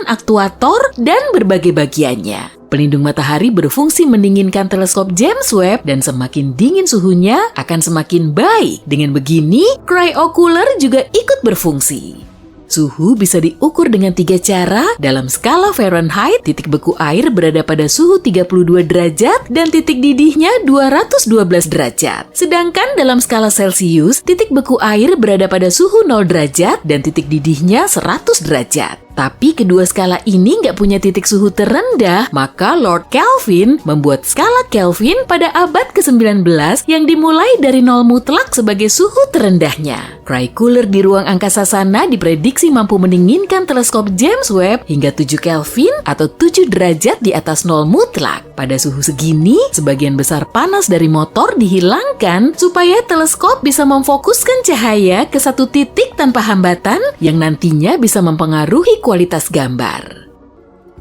aktuator, dan berbagai bagiannya. Pelindung matahari berfungsi mendinginkan teleskop James Webb, dan semakin dingin suhunya akan semakin baik. Dengan begini, cryocooler juga ikut berfungsi. Suhu bisa diukur dengan 3 cara. Dalam skala Fahrenheit, titik beku air berada pada suhu 32 derajat dan titik didihnya 212 derajat. Sedangkan dalam skala Celsius, titik beku air berada pada suhu 0 derajat dan titik didihnya 100 derajat. Tapi kedua skala ini nggak punya titik suhu terendah, maka Lord Kelvin membuat skala Kelvin pada abad ke-19 yang dimulai dari 0 mutlak sebagai suhu terendahnya. Cryocooler di ruang angkasa sana diprediksi mampu mendinginkan teleskop James Webb hingga 7 Kelvin atau 7 derajat di atas 0 mutlak. Pada suhu segini, sebagian besar panas dari motor dihilangkan supaya teleskop bisa memfokuskan cahaya ke satu titik tanpa hambatan yang nantinya bisa mempengaruhi kualitas gambar.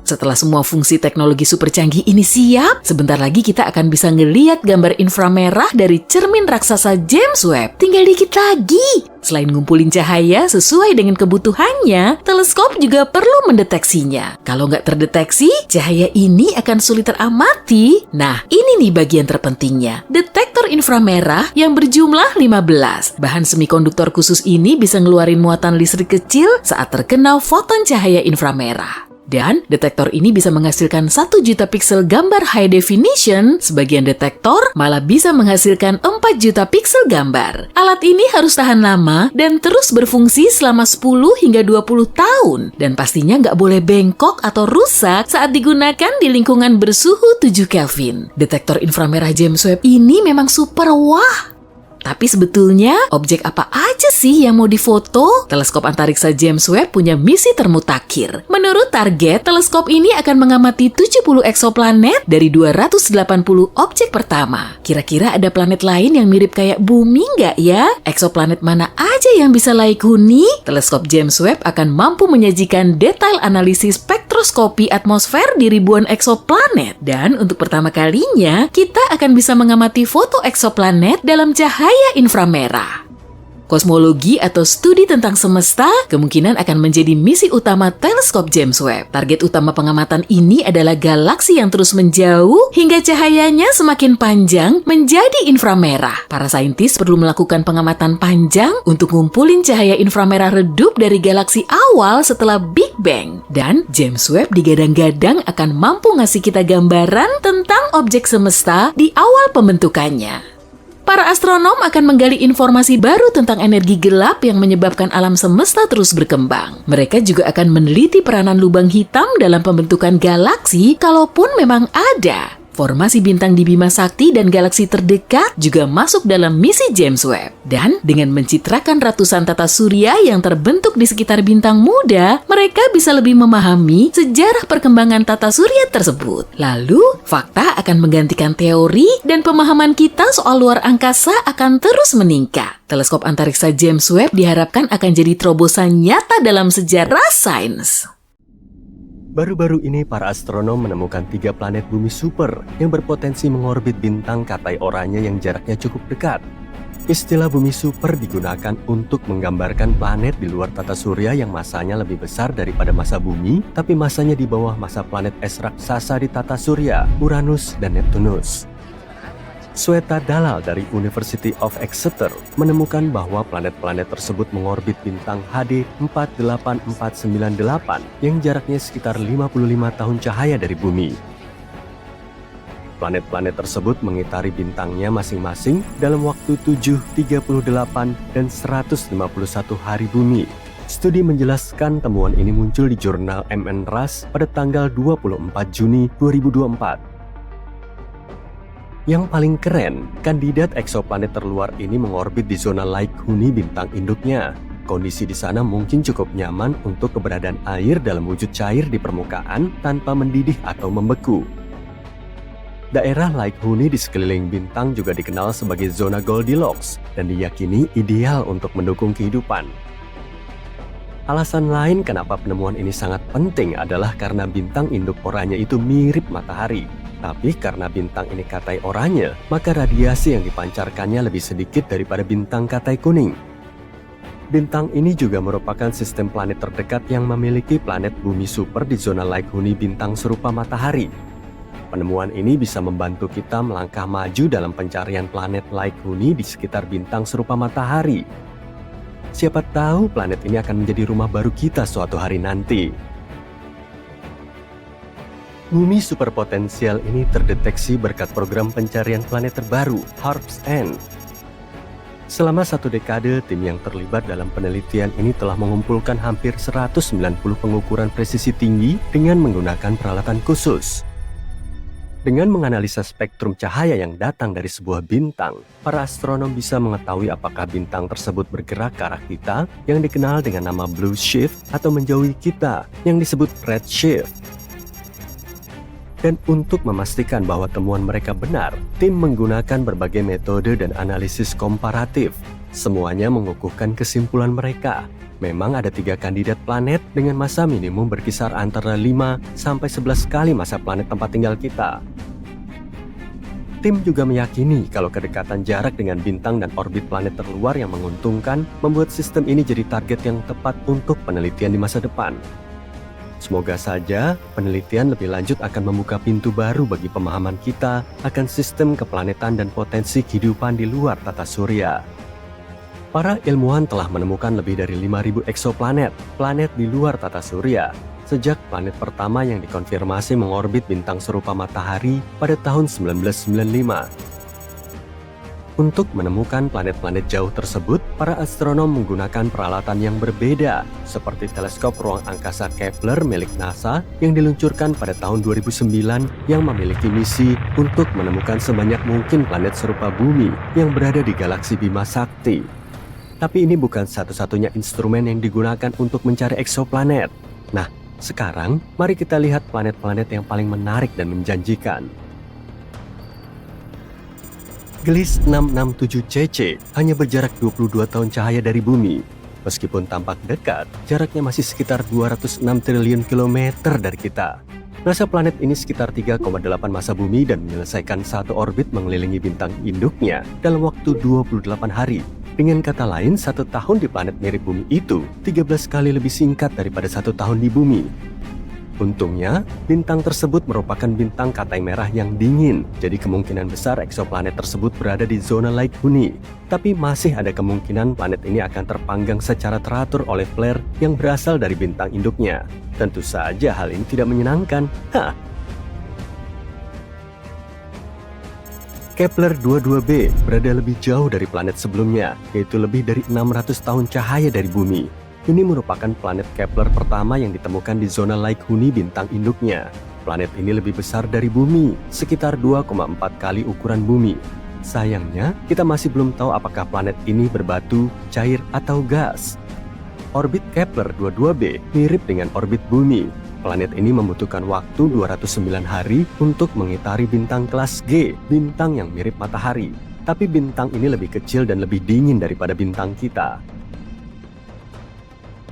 Setelah semua fungsi teknologi super canggih ini siap, sebentar lagi kita akan bisa ngeliat gambar inframerah dari cermin raksasa James Webb. Tinggal dikit lagi. Selain ngumpulin cahaya sesuai dengan kebutuhannya, teleskop juga perlu mendeteksinya. Kalau nggak terdeteksi, cahaya ini akan sulit teramati. Nah, ini nih bagian terpentingnya. Detektor inframerah yang berjumlah 15. Bahan semikonduktor khusus ini bisa ngeluarin muatan listrik kecil saat terkena foton cahaya inframerah. Dan detektor ini bisa menghasilkan 1 juta piksel gambar high definition, sebagian detektor malah bisa menghasilkan 4 juta piksel gambar. Alat ini harus tahan lama dan terus berfungsi selama 10 hingga 20 tahun. Dan pastinya nggak boleh bengkok atau rusak saat digunakan di lingkungan bersuhu 7 Kelvin. Detektor inframerah James Webb ini memang super wah. Tapi sebetulnya, objek apa aja sih yang mau difoto? Teleskop antariksa James Webb punya misi termutakhir. Menurut target, teleskop ini akan mengamati 70 eksoplanet dari 280 objek pertama. Kira-kira ada planet lain yang mirip kayak bumi nggak ya? Eksoplanet mana aja yang bisa laik huni? Teleskop James Webb akan mampu menyajikan detail analisis spektroskopi atmosfer di ribuan eksoplanet. Dan untuk pertama kalinya, kita akan bisa mengamati foto eksoplanet dalam cahaya inframerah. Kosmologi atau studi tentang semesta kemungkinan akan menjadi misi utama teleskop James Webb. Target utama pengamatan ini adalah galaksi yang terus menjauh hingga cahayanya semakin panjang menjadi inframerah. Para saintis perlu melakukan pengamatan panjang untuk ngumpulin cahaya inframerah redup dari galaksi awal setelah Big Bang. Dan James Webb digadang-gadang akan mampu ngasih kita gambaran tentang objek semesta di awal pembentukannya. Para astronom akan menggali informasi baru tentang energi gelap yang menyebabkan alam semesta terus berkembang. Mereka juga akan meneliti peranan lubang hitam dalam pembentukan galaksi, kalaupun memang ada. Formasi bintang di Bima Sakti dan galaksi terdekat juga masuk dalam misi James Webb. Dan dengan mencitrakan ratusan tata surya yang terbentuk di sekitar bintang muda, mereka bisa lebih memahami sejarah perkembangan tata surya tersebut. Lalu, fakta akan menggantikan teori dan pemahaman kita soal luar angkasa akan terus meningkat. Teleskop antariksa James Webb diharapkan akan jadi terobosan nyata dalam sejarah sains.
Baru-baru ini para astronom menemukan 3 planet bumi super yang berpotensi mengorbit bintang Katai Oranye yang jaraknya cukup dekat. Istilah bumi super digunakan untuk menggambarkan planet di luar tata surya yang masanya lebih besar daripada massa bumi, tapi massanya di bawah massa planet es raksasa di tata surya, Uranus dan Neptunus. Sweta Dalal dari University of Exeter menemukan bahwa planet-planet tersebut mengorbit bintang HD 48498 yang jaraknya sekitar 55 tahun cahaya dari bumi. Planet-planet tersebut mengitari bintangnya masing-masing dalam waktu 7, 38, dan 151 hari bumi. Studi menjelaskan temuan ini muncul di jurnal MNRAS pada tanggal 24 Juni 2024. Yang paling keren, kandidat eksoplanet terluar ini mengorbit di zona laik huni bintang induknya. Kondisi di sana mungkin cukup nyaman untuk keberadaan air dalam wujud cair di permukaan tanpa mendidih atau membeku. Daerah laik huni di sekeliling bintang juga dikenal sebagai zona Goldilocks dan diyakini ideal untuk mendukung kehidupan. Alasan lain kenapa penemuan ini sangat penting adalah karena bintang induk Oranye itu mirip matahari. Tapi karena bintang ini Katai Oranye, maka radiasi yang dipancarkannya lebih sedikit daripada bintang Katai Kuning. Bintang ini juga merupakan sistem planet terdekat yang memiliki planet bumi super di zona laik huni bintang serupa matahari. Penemuan ini bisa membantu kita melangkah maju dalam pencarian planet laik huni di sekitar bintang serupa matahari. Siapa tahu planet ini akan menjadi rumah baru kita suatu hari nanti. Bumi superpotensial ini terdeteksi berkat program pencarian planet terbaru, HARPS N. Selama 1 dekade, tim yang terlibat dalam penelitian ini telah mengumpulkan hampir 190 pengukuran presisi tinggi dengan menggunakan peralatan khusus. Dengan menganalisa spektrum cahaya yang datang dari sebuah bintang, para astronom bisa mengetahui apakah bintang tersebut bergerak ke arah kita yang dikenal dengan nama blue shift atau menjauhi kita yang disebut red shift. Dan untuk memastikan bahwa temuan mereka benar, tim menggunakan berbagai metode dan analisis komparatif. Semuanya mengukuhkan kesimpulan mereka. Memang ada 3 kandidat planet dengan massa minimum berkisar antara 5 sampai 11 kali massa planet tempat tinggal kita. Tim juga meyakini kalau kedekatan jarak dengan bintang dan orbit planet terluar yang menguntungkan membuat sistem ini jadi target yang tepat untuk penelitian di masa depan. Semoga saja penelitian lebih lanjut akan membuka pintu baru bagi pemahaman kita akan sistem keplanetan dan potensi kehidupan di luar tata surya. Para ilmuwan telah menemukan lebih dari 5.000 eksoplanet, planet di luar tata surya, sejak planet pertama yang dikonfirmasi mengorbit bintang serupa matahari pada tahun 1995. Untuk menemukan planet-planet jauh tersebut, para astronom menggunakan peralatan yang berbeda, seperti teleskop ruang angkasa Kepler milik NASA yang diluncurkan pada tahun 2009 yang memiliki misi untuk menemukan sebanyak mungkin planet serupa Bumi yang berada di galaksi Bima Sakti. Tapi ini bukan satu-satunya instrumen yang digunakan untuk mencari eksoplanet. Nah, sekarang mari kita lihat planet-planet yang paling menarik dan menjanjikan. Gliese 667cc hanya berjarak 22 tahun cahaya dari Bumi. Meskipun tampak dekat, jaraknya masih sekitar 206 triliun kilometer dari kita. Masa planet ini sekitar 3,8 masa Bumi dan menyelesaikan satu orbit mengelilingi bintang induknya dalam waktu 28 hari. Dengan kata lain, 1 tahun di planet mirip Bumi itu 13 kali lebih singkat daripada 1 tahun di Bumi. Untungnya, bintang tersebut merupakan bintang katai merah yang dingin, jadi kemungkinan besar eksoplanet tersebut berada di zona laik huni. Tapi masih ada kemungkinan planet ini akan terpanggang secara teratur oleh flare yang berasal dari bintang induknya. Tentu saja hal ini tidak menyenangkan. Kepler 22b berada lebih jauh dari planet sebelumnya, yaitu lebih dari 600 tahun cahaya dari Bumi. Ini merupakan planet Kepler pertama yang ditemukan di zona laik huni bintang induknya. Planet ini lebih besar dari Bumi, sekitar 2,4 kali ukuran Bumi. Sayangnya, kita masih belum tahu apakah planet ini berbatu, cair, atau gas. Orbit Kepler 22b mirip dengan orbit Bumi. Planet ini membutuhkan waktu 209 hari untuk mengitari bintang kelas G, bintang yang mirip matahari. Tapi bintang ini lebih kecil dan lebih dingin daripada bintang kita.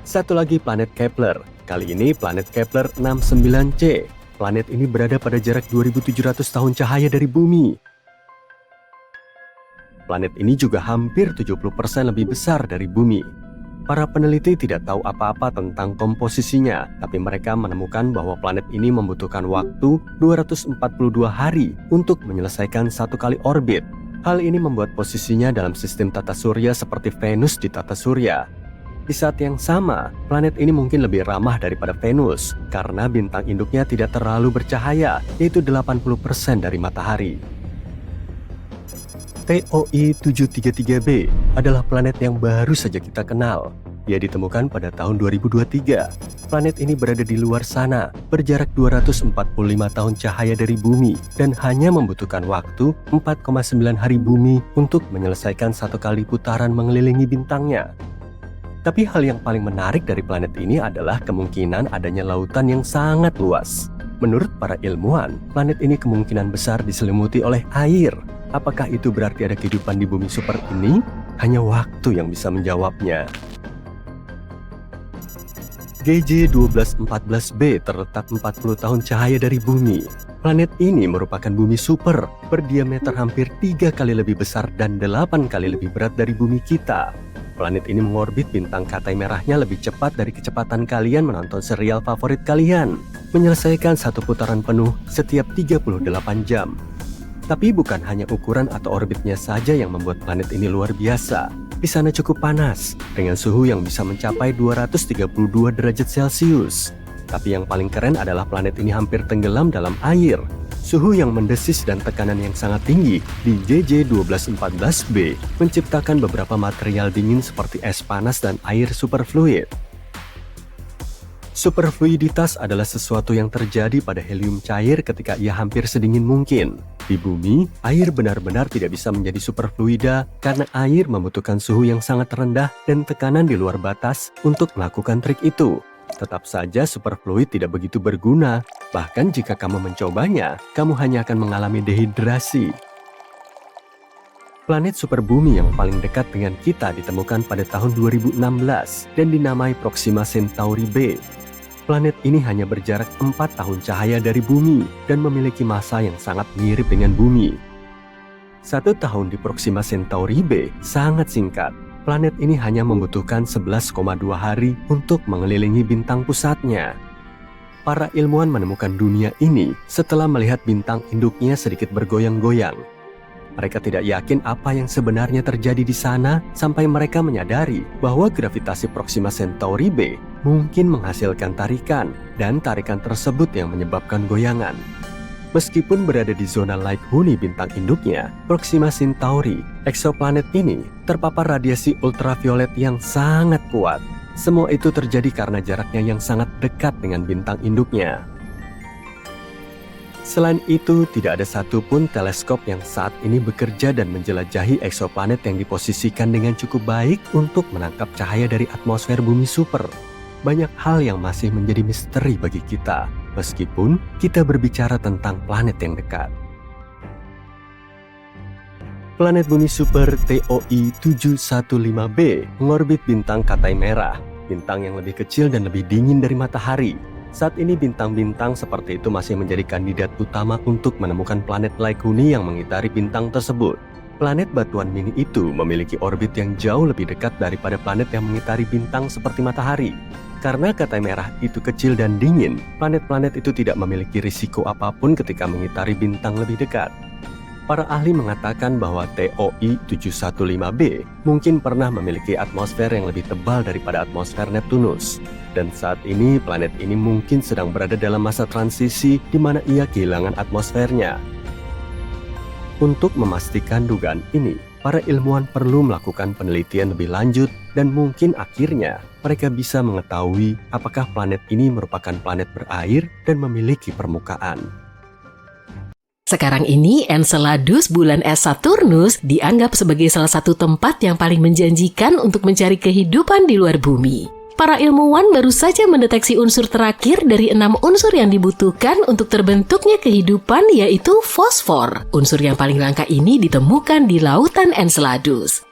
Satu lagi planet Kepler, kali ini planet Kepler 69c. Planet ini berada pada jarak 2700 tahun cahaya dari Bumi. Planet ini juga hampir 70% lebih besar dari Bumi. Para peneliti tidak tahu apa-apa tentang komposisinya, tapi mereka menemukan bahwa planet ini membutuhkan waktu 242 hari untuk menyelesaikan satu kali orbit. Hal ini membuat posisinya dalam sistem tata surya seperti Venus di tata surya. Di saat yang sama, planet ini mungkin lebih ramah daripada Venus karena bintang induknya tidak terlalu bercahaya, yaitu 80% dari matahari. TOI 733b adalah planet yang baru saja kita kenal. Dia ditemukan pada tahun 2023. Planet ini berada di luar sana, berjarak 245 tahun cahaya dari Bumi dan hanya membutuhkan waktu 4,9 hari Bumi untuk menyelesaikan satu kali putaran mengelilingi bintangnya. Tapi hal yang paling menarik dari planet ini adalah kemungkinan adanya lautan yang sangat luas. Menurut para ilmuwan, planet ini kemungkinan besar diselimuti oleh air. Apakah itu berarti ada kehidupan di bumi super ini? Hanya waktu yang bisa menjawabnya. GJ 1214b terletak 40 tahun cahaya dari Bumi. Planet ini merupakan bumi super, berdiameter hampir 3 kali lebih besar dan 8 kali lebih berat dari bumi kita. Planet ini mengorbit bintang katai merahnya lebih cepat dari kecepatan kalian menonton serial favorit kalian, menyelesaikan satu putaran penuh setiap 38 jam. Tapi bukan hanya ukuran atau orbitnya saja yang membuat planet ini luar biasa. Di sana cukup panas, dengan suhu yang bisa mencapai 232 derajat Celcius. Tapi yang paling keren adalah planet ini hampir tenggelam dalam air. Suhu yang mendesis dan tekanan yang sangat tinggi di JJ 1214b menciptakan beberapa material dingin seperti es panas dan air superfluid. Superfluiditas adalah sesuatu yang terjadi pada helium cair ketika ia hampir sedingin mungkin. Di Bumi, air benar-benar tidak bisa menjadi superfluida karena air membutuhkan suhu yang sangat rendah dan tekanan di luar batas untuk melakukan trik itu. Tetap saja superfluid tidak begitu berguna. Bahkan jika kamu mencobanya, kamu hanya akan mengalami dehidrasi. Planet superbumi yang paling dekat dengan kita ditemukan pada tahun 2016 dan dinamai Proxima Centauri b. Planet ini hanya berjarak 4 tahun cahaya dari Bumi dan memiliki massa yang sangat mirip dengan Bumi. 1 tahun di Proxima Centauri b sangat singkat. Planet ini hanya membutuhkan 11,2 hari untuk mengelilingi bintang pusatnya. Para ilmuwan menemukan dunia ini setelah melihat bintang induknya sedikit bergoyang-goyang. Mereka tidak yakin apa yang sebenarnya terjadi di sana sampai mereka menyadari bahwa gravitasi Proxima Centauri b mungkin menghasilkan tarikan dan tarikan tersebut yang menyebabkan goyangan. Meskipun berada di zona light huni bintang induknya, Proxima Centauri, eksoplanet ini terpapar radiasi ultraviolet yang sangat kuat. Semua itu terjadi karena jaraknya yang sangat dekat dengan bintang induknya. Selain itu, tidak ada satupun teleskop yang saat ini bekerja dan menjelajahi eksoplanet yang diposisikan dengan cukup baik untuk menangkap cahaya dari atmosfer bumi super. Banyak hal yang masih menjadi misteri bagi kita, meskipun kita berbicara tentang planet yang dekat. Planet bumi super TOI 715b mengorbit bintang Katai Merah, bintang yang lebih kecil dan lebih dingin dari matahari. Saat ini bintang-bintang seperti itu masih menjadi kandidat utama untuk menemukan planet light huni yang mengitari bintang tersebut. Planet batuan mini itu memiliki orbit yang jauh lebih dekat daripada planet yang mengitari bintang seperti matahari. Karena Katai Merah itu kecil dan dingin, planet-planet itu tidak memiliki risiko apapun ketika mengitari bintang lebih dekat. Para ahli mengatakan bahwa TOI 715b mungkin pernah memiliki atmosfer yang lebih tebal daripada atmosfer Neptunus. Dan saat ini planet ini mungkin sedang berada dalam masa transisi di mana ia kehilangan atmosfernya. Untuk memastikan dugaan ini, para ilmuwan perlu melakukan penelitian lebih lanjut dan mungkin akhirnya mereka bisa mengetahui apakah planet ini merupakan planet berair dan memiliki permukaan.
Sekarang ini Enceladus bulan es Saturnus dianggap sebagai salah satu tempat yang paling menjanjikan untuk mencari kehidupan di luar bumi. Para ilmuwan baru saja mendeteksi unsur terakhir dari 6 unsur yang dibutuhkan untuk terbentuknya kehidupan, yaitu fosfor. Unsur yang paling langka ini ditemukan di lautan Enceladus.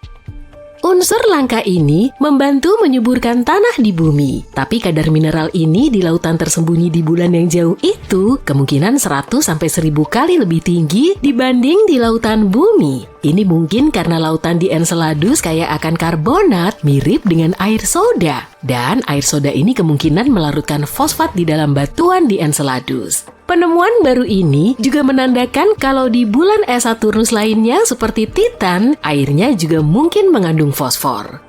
Unsur langka ini membantu menyuburkan tanah di bumi. Tapi kadar mineral ini di lautan tersembunyi di bulan yang jauh itu kemungkinan 100-1000 kali lebih tinggi dibanding di lautan bumi. Ini mungkin karena lautan di Enceladus kaya akan karbonat mirip dengan air soda. Dan air soda ini kemungkinan melarutkan fosfat di dalam batuan di Enceladus. Penemuan baru ini juga menandakan kalau di bulan es Saturnus lainnya seperti Titan, airnya juga mungkin mengandung fosfor.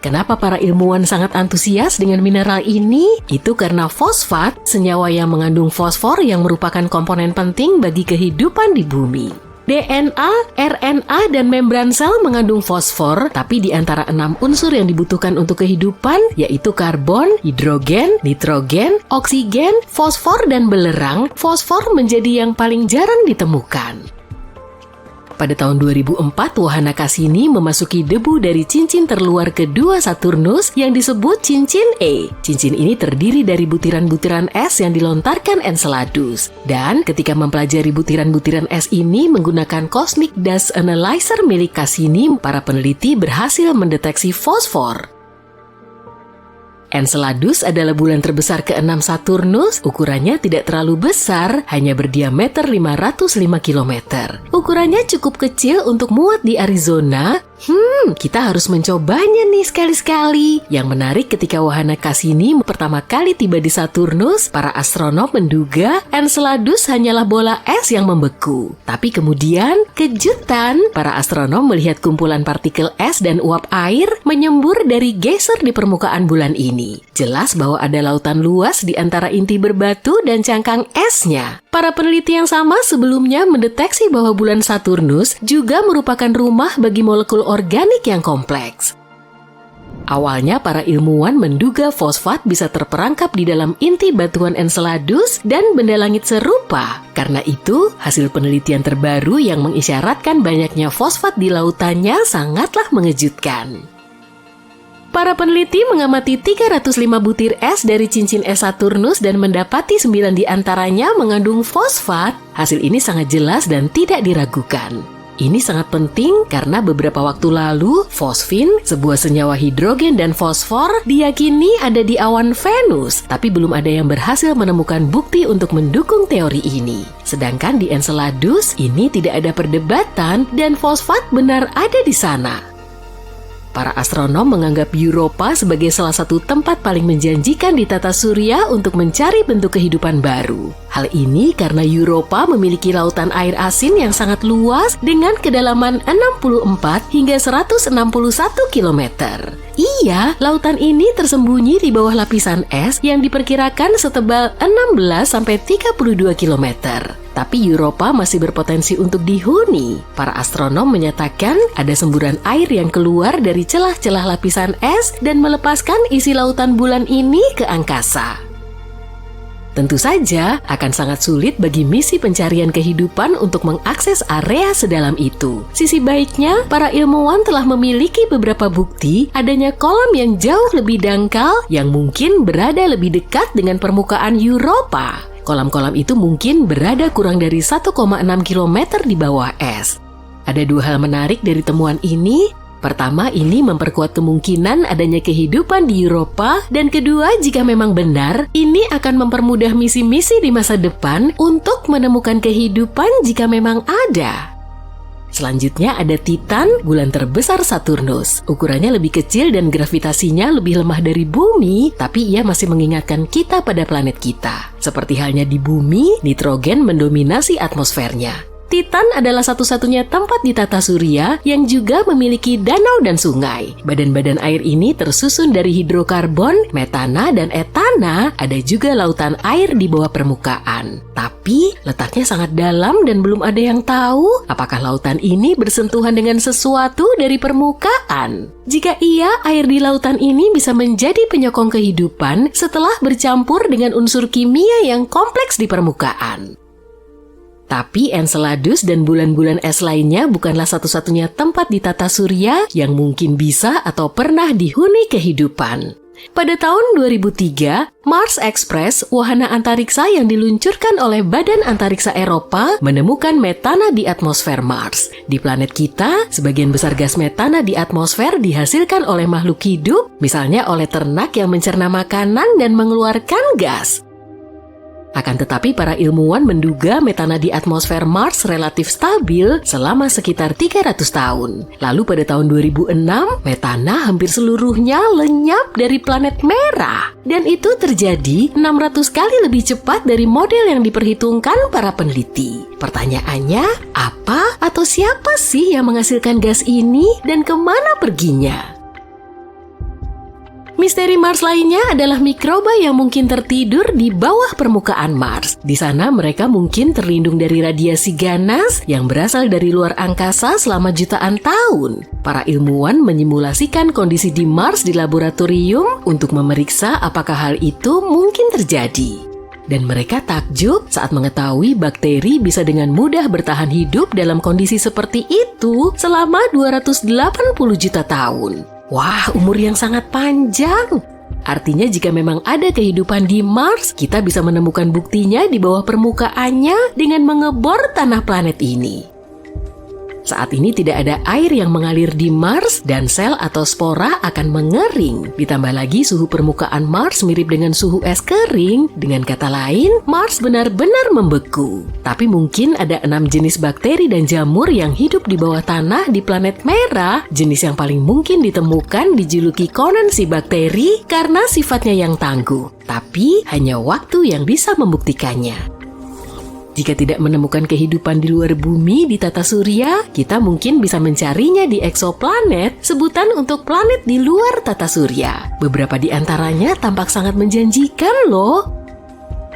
Kenapa para ilmuwan sangat antusias dengan mineral ini? Itu karena fosfat, senyawa yang mengandung fosfor yang merupakan komponen penting bagi kehidupan di bumi. DNA, RNA, dan membran sel mengandung fosfor, tapi di antara 6 unsur yang dibutuhkan untuk kehidupan, yaitu karbon, hidrogen, nitrogen, oksigen, fosfor, dan belerang, fosfor menjadi yang paling jarang ditemukan. Pada tahun 2004, wahana Cassini memasuki debu dari cincin terluar kedua Saturnus yang disebut cincin E. Cincin ini terdiri dari butiran-butiran es yang dilontarkan Enceladus. Dan ketika mempelajari butiran-butiran es ini menggunakan Cosmic Dust Analyzer milik Cassini, para peneliti berhasil mendeteksi fosfor. Enceladus adalah bulan terbesar ke-6 Saturnus. Ukurannya tidak terlalu besar, hanya berdiameter 505 km. Ukurannya cukup kecil untuk muat di Arizona. Kita harus mencobanya nih sekali-sekali. Yang menarik, ketika wahana Cassini pertama kali tiba di Saturnus, para astronom menduga Enceladus hanyalah bola es yang membeku. Tapi kemudian, kejutan, para astronom melihat kumpulan partikel es dan uap air menyembur dari geyser di permukaan bulan ini. Jelas bahwa ada lautan luas di antara inti berbatu dan cangkang esnya. Para peneliti yang sama sebelumnya mendeteksi bahwa bulan Saturnus juga merupakan rumah bagi molekul organik yang kompleks. Awalnya para ilmuwan menduga fosfat bisa terperangkap di dalam inti batuan Enceladus dan benda langit serupa. Karena itu, hasil penelitian terbaru yang mengisyaratkan banyaknya fosfat di lautannya sangatlah mengejutkan. Para peneliti mengamati 305 butir es dari cincin es Saturnus dan mendapati 9 di antaranya mengandung fosfat. Hasil ini sangat jelas dan tidak diragukan. Ini sangat penting karena beberapa waktu lalu, fosfin, sebuah senyawa hidrogen dan fosfor, diyakini ada di awan Venus, tapi belum ada yang berhasil menemukan bukti untuk mendukung teori ini. Sedangkan di Enceladus, ini tidak ada perdebatan dan fosfat benar ada di sana. Para astronom menganggap Europa sebagai salah satu tempat paling menjanjikan di tata surya untuk mencari bentuk kehidupan baru. Hal ini karena Europa memiliki lautan air asin yang sangat luas dengan kedalaman 64 hingga 161 km. Iya, lautan ini tersembunyi di bawah lapisan es yang diperkirakan setebal 16-32 km. Tapi Europa masih berpotensi untuk dihuni. Para astronom menyatakan ada semburan air yang keluar dari celah-celah lapisan es dan melepaskan isi lautan bulan ini ke angkasa. Tentu saja akan sangat sulit bagi misi pencarian kehidupan untuk mengakses area sedalam itu. Sisi baiknya, para ilmuwan telah memiliki beberapa bukti adanya kolam yang jauh lebih dangkal yang mungkin berada lebih dekat dengan permukaan Europa. Kolam-kolam itu mungkin berada kurang dari 1,6 km di bawah es. Ada dua hal menarik dari temuan ini. Pertama, ini memperkuat kemungkinan adanya kehidupan di Europa, dan kedua, jika memang benar, ini akan mempermudah misi-misi di masa depan untuk menemukan kehidupan jika memang ada. Selanjutnya ada Titan, bulan terbesar Saturnus. Ukurannya lebih kecil dan gravitasinya lebih lemah dari Bumi, tapi ia masih mengingatkan kita pada planet kita. Seperti halnya di Bumi, nitrogen mendominasi atmosfernya. Titan adalah satu-satunya tempat di tata surya yang juga memiliki danau dan sungai. Badan-badan air ini tersusun dari hidrokarbon, metana, dan etana. Ada juga lautan air di bawah permukaan. Tapi letaknya sangat dalam dan belum ada yang tahu apakah lautan ini bersentuhan dengan sesuatu dari permukaan. Jika iya, air di lautan ini bisa menjadi penyokong kehidupan setelah bercampur dengan unsur kimia yang kompleks di permukaan. Tapi Enceladus dan bulan-bulan es lainnya bukanlah satu-satunya tempat di tata surya yang mungkin bisa atau pernah dihuni kehidupan. Pada tahun 2003, Mars Express, wahana antariksa yang diluncurkan oleh Badan Antariksa Eropa, menemukan metana di atmosfer Mars. Di planet kita, sebagian besar gas metana di atmosfer dihasilkan oleh makhluk hidup, misalnya oleh ternak yang mencerna makanan dan mengeluarkan gas. Akan tetapi para ilmuwan menduga metana di atmosfer Mars relatif stabil selama sekitar 300 tahun. Lalu pada tahun 2006, metana hampir seluruhnya lenyap dari planet merah. Dan itu terjadi 600 kali lebih cepat dari model yang diperhitungkan para peneliti. Pertanyaannya, apa atau siapa sih yang menghasilkan gas ini dan kemana perginya? Misteri Mars lainnya adalah mikroba yang mungkin tertidur di bawah permukaan Mars. Di sana mereka mungkin terlindung dari radiasi ganas yang berasal dari luar angkasa selama jutaan tahun. Para ilmuwan menyimulasikan kondisi di Mars di laboratorium untuk memeriksa apakah hal itu mungkin terjadi. Dan mereka takjub saat mengetahui bakteri bisa dengan mudah bertahan hidup dalam kondisi seperti itu selama 280 juta tahun. Wah, umur yang sangat panjang. Artinya jika memang ada kehidupan di Mars, kita bisa menemukan buktinya di bawah permukaannya dengan mengebor tanah planet ini. Saat ini tidak ada air yang mengalir di Mars dan sel atau spora akan mengering. Ditambah lagi suhu permukaan Mars mirip dengan suhu es kering. Dengan kata lain, Mars benar-benar membeku. Tapi mungkin ada 6 jenis bakteri dan jamur yang hidup di bawah tanah di planet merah. Jenis yang paling mungkin ditemukan dijuluki Conan si bakteri karena sifatnya yang tangguh. Tapi hanya waktu yang bisa membuktikannya. Jika tidak menemukan kehidupan di luar bumi di tata surya, kita mungkin bisa mencarinya di eksoplanet, sebutan untuk planet di luar tata surya. Beberapa di antaranya tampak sangat menjanjikan loh.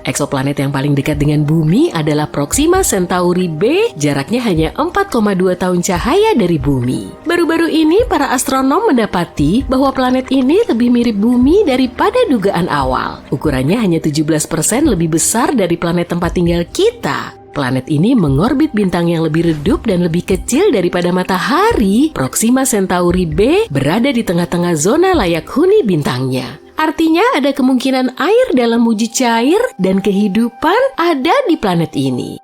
Eksoplanet yang paling dekat dengan bumi adalah Proxima Centauri b, jaraknya hanya 4,2 tahun cahaya dari bumi. Baru-baru ini para astronom mendapati bahwa planet ini lebih mirip bumi daripada dugaan awal. Ukurannya hanya 17% lebih besar dari planet tempat tinggal kita. Planet ini mengorbit bintang yang lebih redup dan lebih kecil daripada matahari. Proxima Centauri b berada di tengah-tengah zona layak huni bintangnya. Artinya ada kemungkinan air dalam wujud cair dan kehidupan ada di planet ini.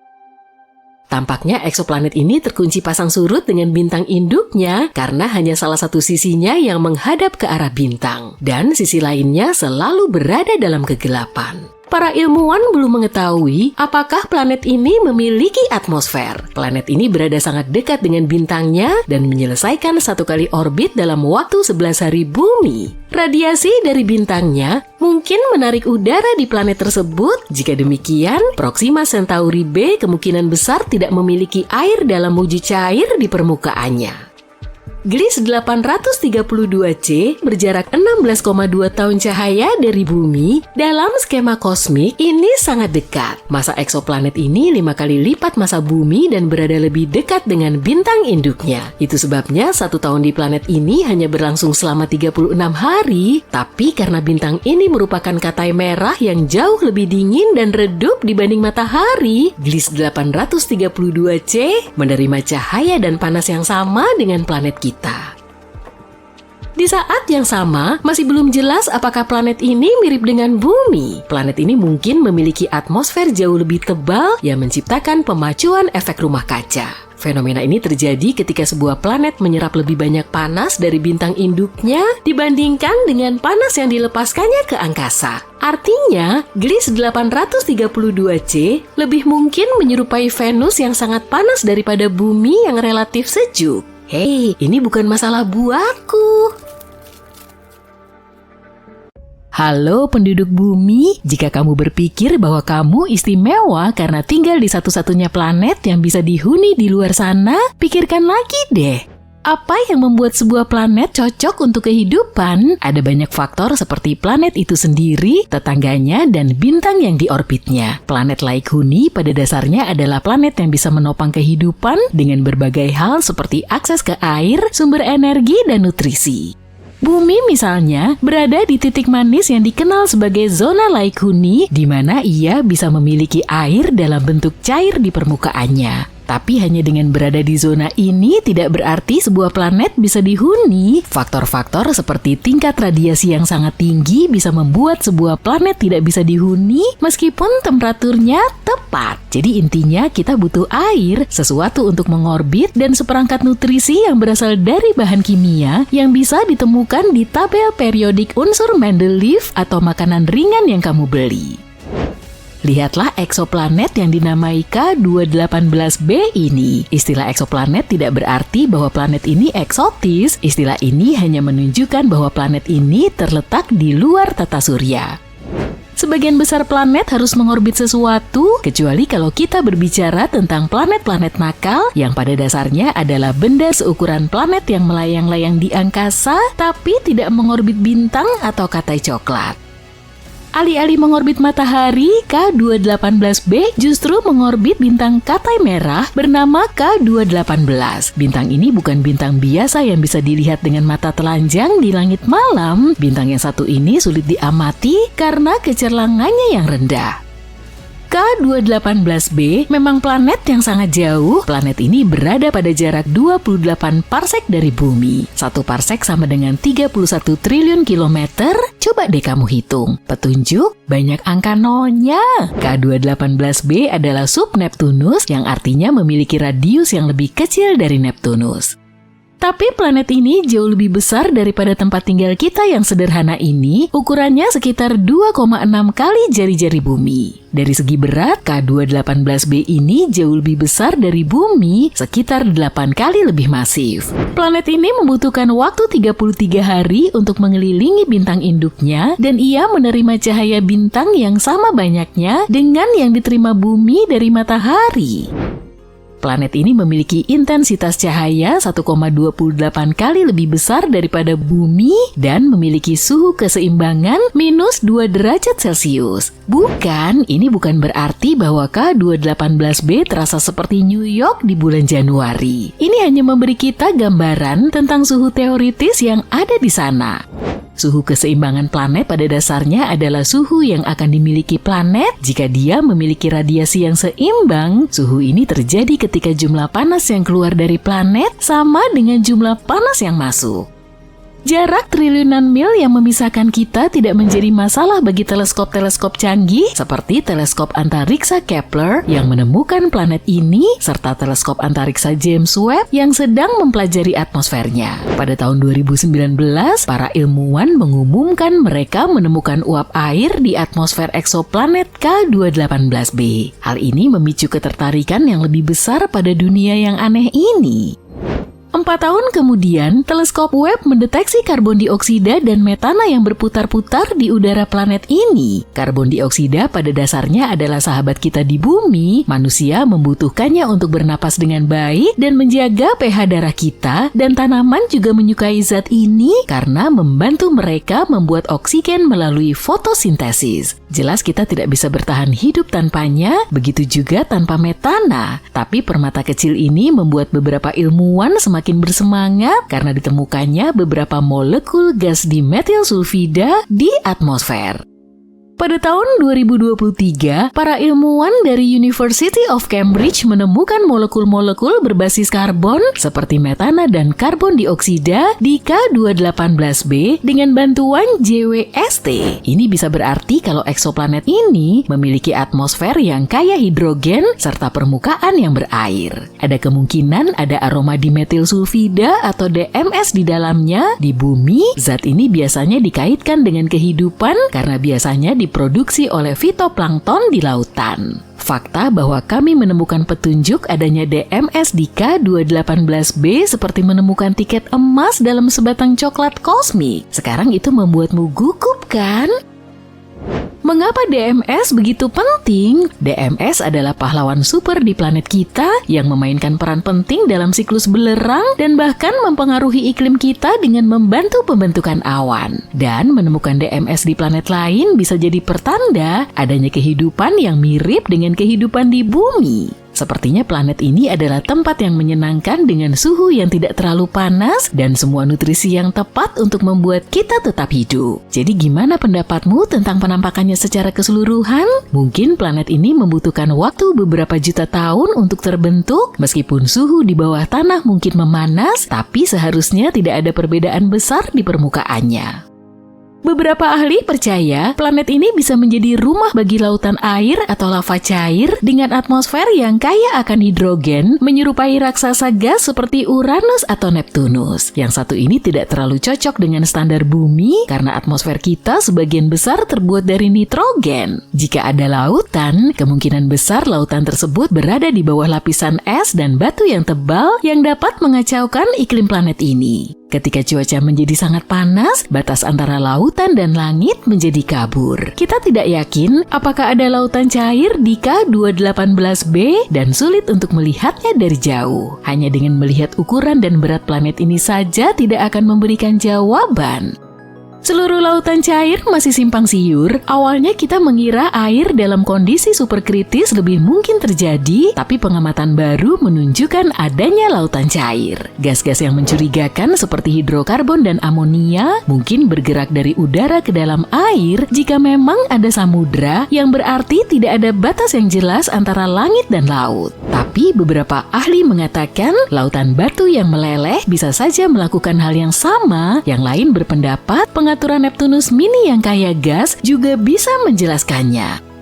Tampaknya eksoplanet ini terkunci pasang surut dengan bintang induknya karena hanya salah satu sisinya yang menghadap ke arah bintang dan sisi lainnya selalu berada dalam kegelapan. Para ilmuwan belum mengetahui apakah planet ini memiliki atmosfer. Planet ini berada sangat dekat dengan bintangnya dan menyelesaikan 1 kali orbit dalam waktu 11 hari bumi. Radiasi dari bintangnya mungkin menarik udara di planet tersebut. Jika demikian, Proxima Centauri b kemungkinan besar tidak memiliki air dalam wujud cair di permukaannya. Gliese 832c berjarak 16,2 tahun cahaya dari bumi. Dalam skema kosmik, ini sangat dekat. Massa eksoplanet ini 5 kali lipat massa bumi dan berada lebih dekat dengan bintang induknya. Itu sebabnya 1 tahun di planet ini hanya berlangsung selama 36 hari. Tapi karena bintang ini merupakan katai merah yang jauh lebih dingin dan redup dibanding matahari, Gliese 832c menerima cahaya dan panas yang sama dengan planet kita. Di saat yang sama, masih belum jelas apakah planet ini mirip dengan bumi. Planet ini mungkin memiliki atmosfer jauh lebih tebal yang menciptakan pemacuan efek rumah kaca. Fenomena ini terjadi ketika sebuah planet menyerap lebih banyak panas dari bintang induknya dibandingkan dengan panas yang dilepaskannya ke angkasa. Artinya, Gliese 832c lebih mungkin menyerupai Venus yang sangat panas daripada bumi yang relatif sejuk. Hei, ini bukan masalah buatku. Halo penduduk bumi, jika kamu berpikir bahwa kamu istimewa karena tinggal di satu-satunya planet yang bisa dihuni di luar sana, pikirkan lagi deh. Apa yang membuat sebuah planet cocok untuk kehidupan? Ada banyak faktor seperti planet itu sendiri, tetangganya, dan bintang yang diorbitnya. Planet laik huni pada dasarnya adalah planet yang bisa menopang kehidupan dengan berbagai hal seperti akses ke air, sumber energi, dan nutrisi. Bumi misalnya berada di titik manis yang dikenal sebagai zona laik huni, di mana ia bisa memiliki air dalam bentuk cair di permukaannya. Tapi hanya dengan berada di zona ini tidak berarti sebuah planet bisa dihuni. Faktor-faktor seperti tingkat radiasi yang sangat tinggi bisa membuat sebuah planet tidak bisa dihuni meskipun temperaturnya tepat. Jadi intinya kita butuh air, sesuatu untuk mengorbit, dan seperangkat nutrisi yang berasal dari bahan kimia yang bisa ditemukan di tabel periodik unsur Mendeleev atau makanan ringan yang kamu beli. Lihatlah eksoplanet yang dinamai K218b ini. Istilah eksoplanet tidak berarti bahwa planet ini eksotis. Istilah ini hanya menunjukkan bahwa planet ini terletak di luar tata surya. Sebagian besar planet harus mengorbit sesuatu, kecuali kalau kita berbicara tentang planet-planet nakal yang pada dasarnya adalah benda seukuran planet yang melayang-layang di angkasa tapi tidak mengorbit bintang atau katai coklat. Alih-alih mengorbit matahari, K218b justru mengorbit bintang katai merah bernama K218. Bintang ini bukan bintang biasa yang bisa dilihat dengan mata telanjang di langit malam. Bintang yang satu ini sulit diamati karena kecerlangannya yang rendah. K218b memang planet yang sangat jauh. Planet ini berada pada jarak 28 parsek dari bumi. 1 parsek sama dengan 31 triliun kilometer. Coba deh kamu hitung. Petunjuk, banyak angka nolnya. K218b adalah sub Neptunus yang artinya memiliki radius yang lebih kecil dari Neptunus. Tapi planet ini jauh lebih besar daripada tempat tinggal kita yang sederhana ini, ukurannya sekitar 2,6 kali jari-jari bumi. Dari segi berat, K218b ini jauh lebih besar dari bumi, sekitar 8 kali lebih masif. Planet ini membutuhkan waktu 33 hari untuk mengelilingi bintang induknya, dan ia menerima cahaya bintang yang sama banyaknya dengan yang diterima bumi dari matahari. Planet ini memiliki intensitas cahaya 1,28 kali lebih besar daripada bumi dan memiliki suhu keseimbangan minus 2 derajat Celcius. Bukan, ini bukan berarti bahwa K218b terasa seperti New York di bulan Januari. Ini hanya memberi kita gambaran tentang suhu teoritis yang ada di sana. Suhu keseimbangan planet pada dasarnya adalah suhu yang akan dimiliki planet jika dia memiliki radiasi yang seimbang. Suhu ini terjadi ketika jumlah panas yang keluar dari planet sama dengan jumlah panas yang masuk. Jarak triliunan mil yang memisahkan kita tidak menjadi masalah bagi teleskop-teleskop canggih seperti teleskop antariksa Kepler yang menemukan planet ini serta teleskop antariksa James Webb yang sedang mempelajari atmosfernya. Pada tahun 2019, para ilmuwan mengumumkan mereka menemukan uap air di atmosfer eksoplanet K218b. Hal ini memicu ketertarikan yang lebih besar pada dunia yang aneh ini. 4 tahun kemudian, teleskop Webb mendeteksi karbon dioksida dan metana yang berputar-putar di udara planet ini. Karbon dioksida pada dasarnya adalah sahabat kita di bumi. Manusia membutuhkannya untuk bernapas dengan baik dan menjaga pH darah kita, dan tanaman juga menyukai zat ini karena membantu mereka membuat oksigen melalui fotosintesis. Jelas kita tidak bisa bertahan hidup tanpanya, begitu juga tanpa metana. Tapi permata kecil ini membuat beberapa ilmuwan semakin bersemangat karena ditemukannya beberapa molekul gas dimetil sulfida di atmosfer. Pada tahun 2023, para ilmuwan dari University of Cambridge menemukan molekul-molekul berbasis karbon seperti metana dan karbon dioksida di K218b dengan bantuan JWST. Ini bisa berarti kalau eksoplanet ini memiliki atmosfer yang kaya hidrogen serta permukaan yang berair. Ada kemungkinan ada aroma dimetil sulfida atau DMS di dalamnya. Di bumi, zat ini biasanya dikaitkan dengan kehidupan karena biasanya diproduksi oleh fitoplankton di lautan. Fakta bahwa kami menemukan petunjuk adanya DMS di K218b seperti menemukan tiket emas dalam sebatang coklat kosmik. Sekarang itu membuatmu gugup, kan? Mengapa DMS begitu penting? DMS adalah pahlawan super di planet kita yang memainkan peran penting dalam siklus belerang dan bahkan mempengaruhi iklim kita dengan membantu pembentukan awan. Dan menemukan DMS di planet lain bisa jadi pertanda adanya kehidupan yang mirip dengan kehidupan di bumi. Sepertinya planet ini adalah tempat yang menyenangkan dengan suhu yang tidak terlalu panas dan semua nutrisi yang tepat untuk membuat kita tetap hidup. Jadi gimana pendapatmu tentang penampakannya secara keseluruhan? Mungkin planet ini membutuhkan waktu beberapa juta tahun untuk terbentuk, meskipun suhu di bawah tanah mungkin memanas, tapi seharusnya tidak ada perbedaan besar di permukaannya. Beberapa ahli percaya planet ini bisa menjadi rumah bagi lautan air atau lava cair dengan atmosfer yang kaya akan hidrogen, menyerupai raksasa gas seperti Uranus atau Neptunus. Yang satu ini tidak terlalu cocok dengan standar bumi karena atmosfer kita sebagian besar terbuat dari nitrogen. Jika ada lautan, kemungkinan besar lautan tersebut berada di bawah lapisan es dan batu yang tebal yang dapat mengacaukan iklim planet ini. Ketika cuaca menjadi sangat panas, batas antara lautan dan langit menjadi kabur. Kita tidak yakin apakah ada lautan cair di K218b dan sulit untuk melihatnya dari jauh. Hanya dengan melihat ukuran dan berat planet ini saja tidak akan memberikan jawaban. Seluruh lautan cair masih simpang siur. Awalnya kita mengira air dalam kondisi superkritis lebih mungkin terjadi, tapi pengamatan baru menunjukkan adanya lautan cair. Gas-gas yang mencurigakan seperti hidrokarbon dan amonia mungkin bergerak dari udara ke dalam air jika memang ada samudra, yang berarti tidak ada batas yang jelas antara langit dan laut. Tapi beberapa ahli mengatakan lautan batu yang meleleh bisa saja melakukan hal yang sama. Yang lain berpendapat pengaturan Neptunus mini yang kaya gas juga bisa menjelaskannya.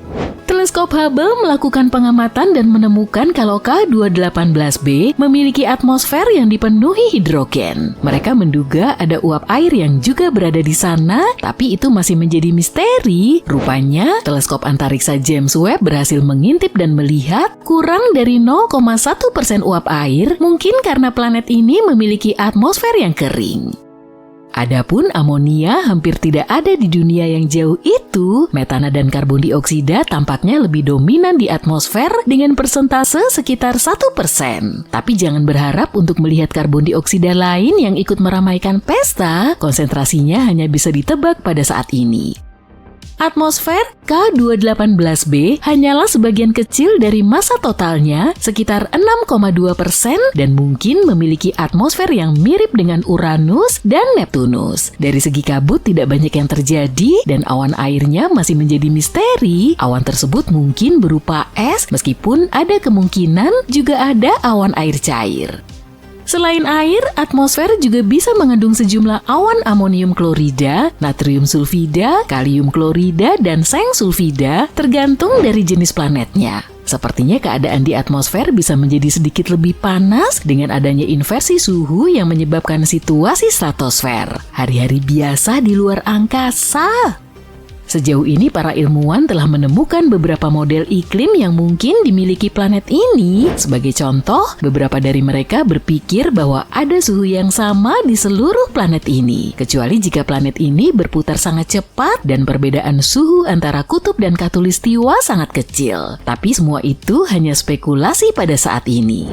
Teleskop Hubble melakukan pengamatan dan menemukan kalau K218b memiliki atmosfer yang dipenuhi hidrogen. Mereka menduga ada uap air yang juga berada di sana, tapi itu masih menjadi misteri. Rupanya, teleskop antariksa James Webb berhasil mengintip dan melihat kurang dari 0,1% uap air, mungkin karena planet ini memiliki atmosfer yang kering. Adapun amonia hampir tidak ada di dunia yang jauh itu. Metana dan karbon dioksida tampaknya lebih dominan di atmosfer dengan persentase sekitar 1%. Tapi jangan berharap untuk melihat karbon dioksida lain yang ikut meramaikan pesta. Konsentrasinya hanya bisa ditebak pada saat ini. Atmosfer K218b hanyalah sebagian kecil dari massa totalnya, sekitar 6,2%, dan mungkin memiliki atmosfer yang mirip dengan Uranus dan Neptunus. Dari segi kabut tidak banyak yang terjadi dan awan airnya masih menjadi misteri. Awan tersebut mungkin berupa es, meskipun ada kemungkinan juga ada awan air cair. Selain air, atmosfer juga bisa mengandung sejumlah awan amonium klorida, natrium sulfida, kalium klorida, dan seng sulfida, tergantung dari jenis planetnya. Sepertinya keadaan di atmosfer bisa menjadi sedikit lebih panas dengan adanya inversi suhu yang menyebabkan situasi stratosfer. Hari-hari biasa di luar angkasa. Sejauh ini para ilmuwan telah menemukan beberapa model iklim yang mungkin dimiliki planet ini. Sebagai contoh, beberapa dari mereka berpikir bahwa ada suhu yang sama di seluruh planet ini, kecuali jika planet ini berputar sangat cepat dan perbedaan suhu antara kutub dan khatulistiwa sangat kecil. Tapi semua itu hanya spekulasi pada saat ini.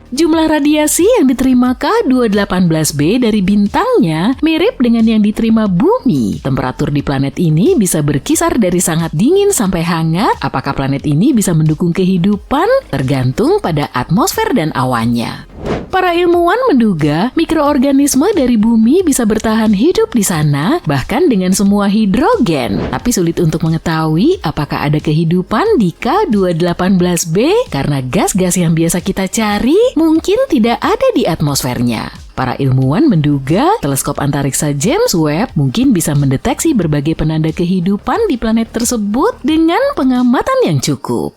Jumlah radiasi yang diterima K218b dari bintangnya mirip dengan yang diterima Bumi. Temperatur di planet ini bisa berkisar dari sangat dingin sampai hangat. Apakah planet ini bisa mendukung kehidupan? Tergantung pada atmosfer dan awannya. Para ilmuwan menduga mikroorganisme dari Bumi bisa bertahan hidup di sana, bahkan dengan semua hidrogen. Tapi sulit untuk mengetahui apakah ada kehidupan di K218b karena gas-gas yang biasa kita cari mungkin tidak ada di atmosfernya. Para ilmuwan menduga teleskop antariksa James Webb mungkin bisa mendeteksi berbagai penanda kehidupan di planet tersebut dengan pengamatan yang cukup.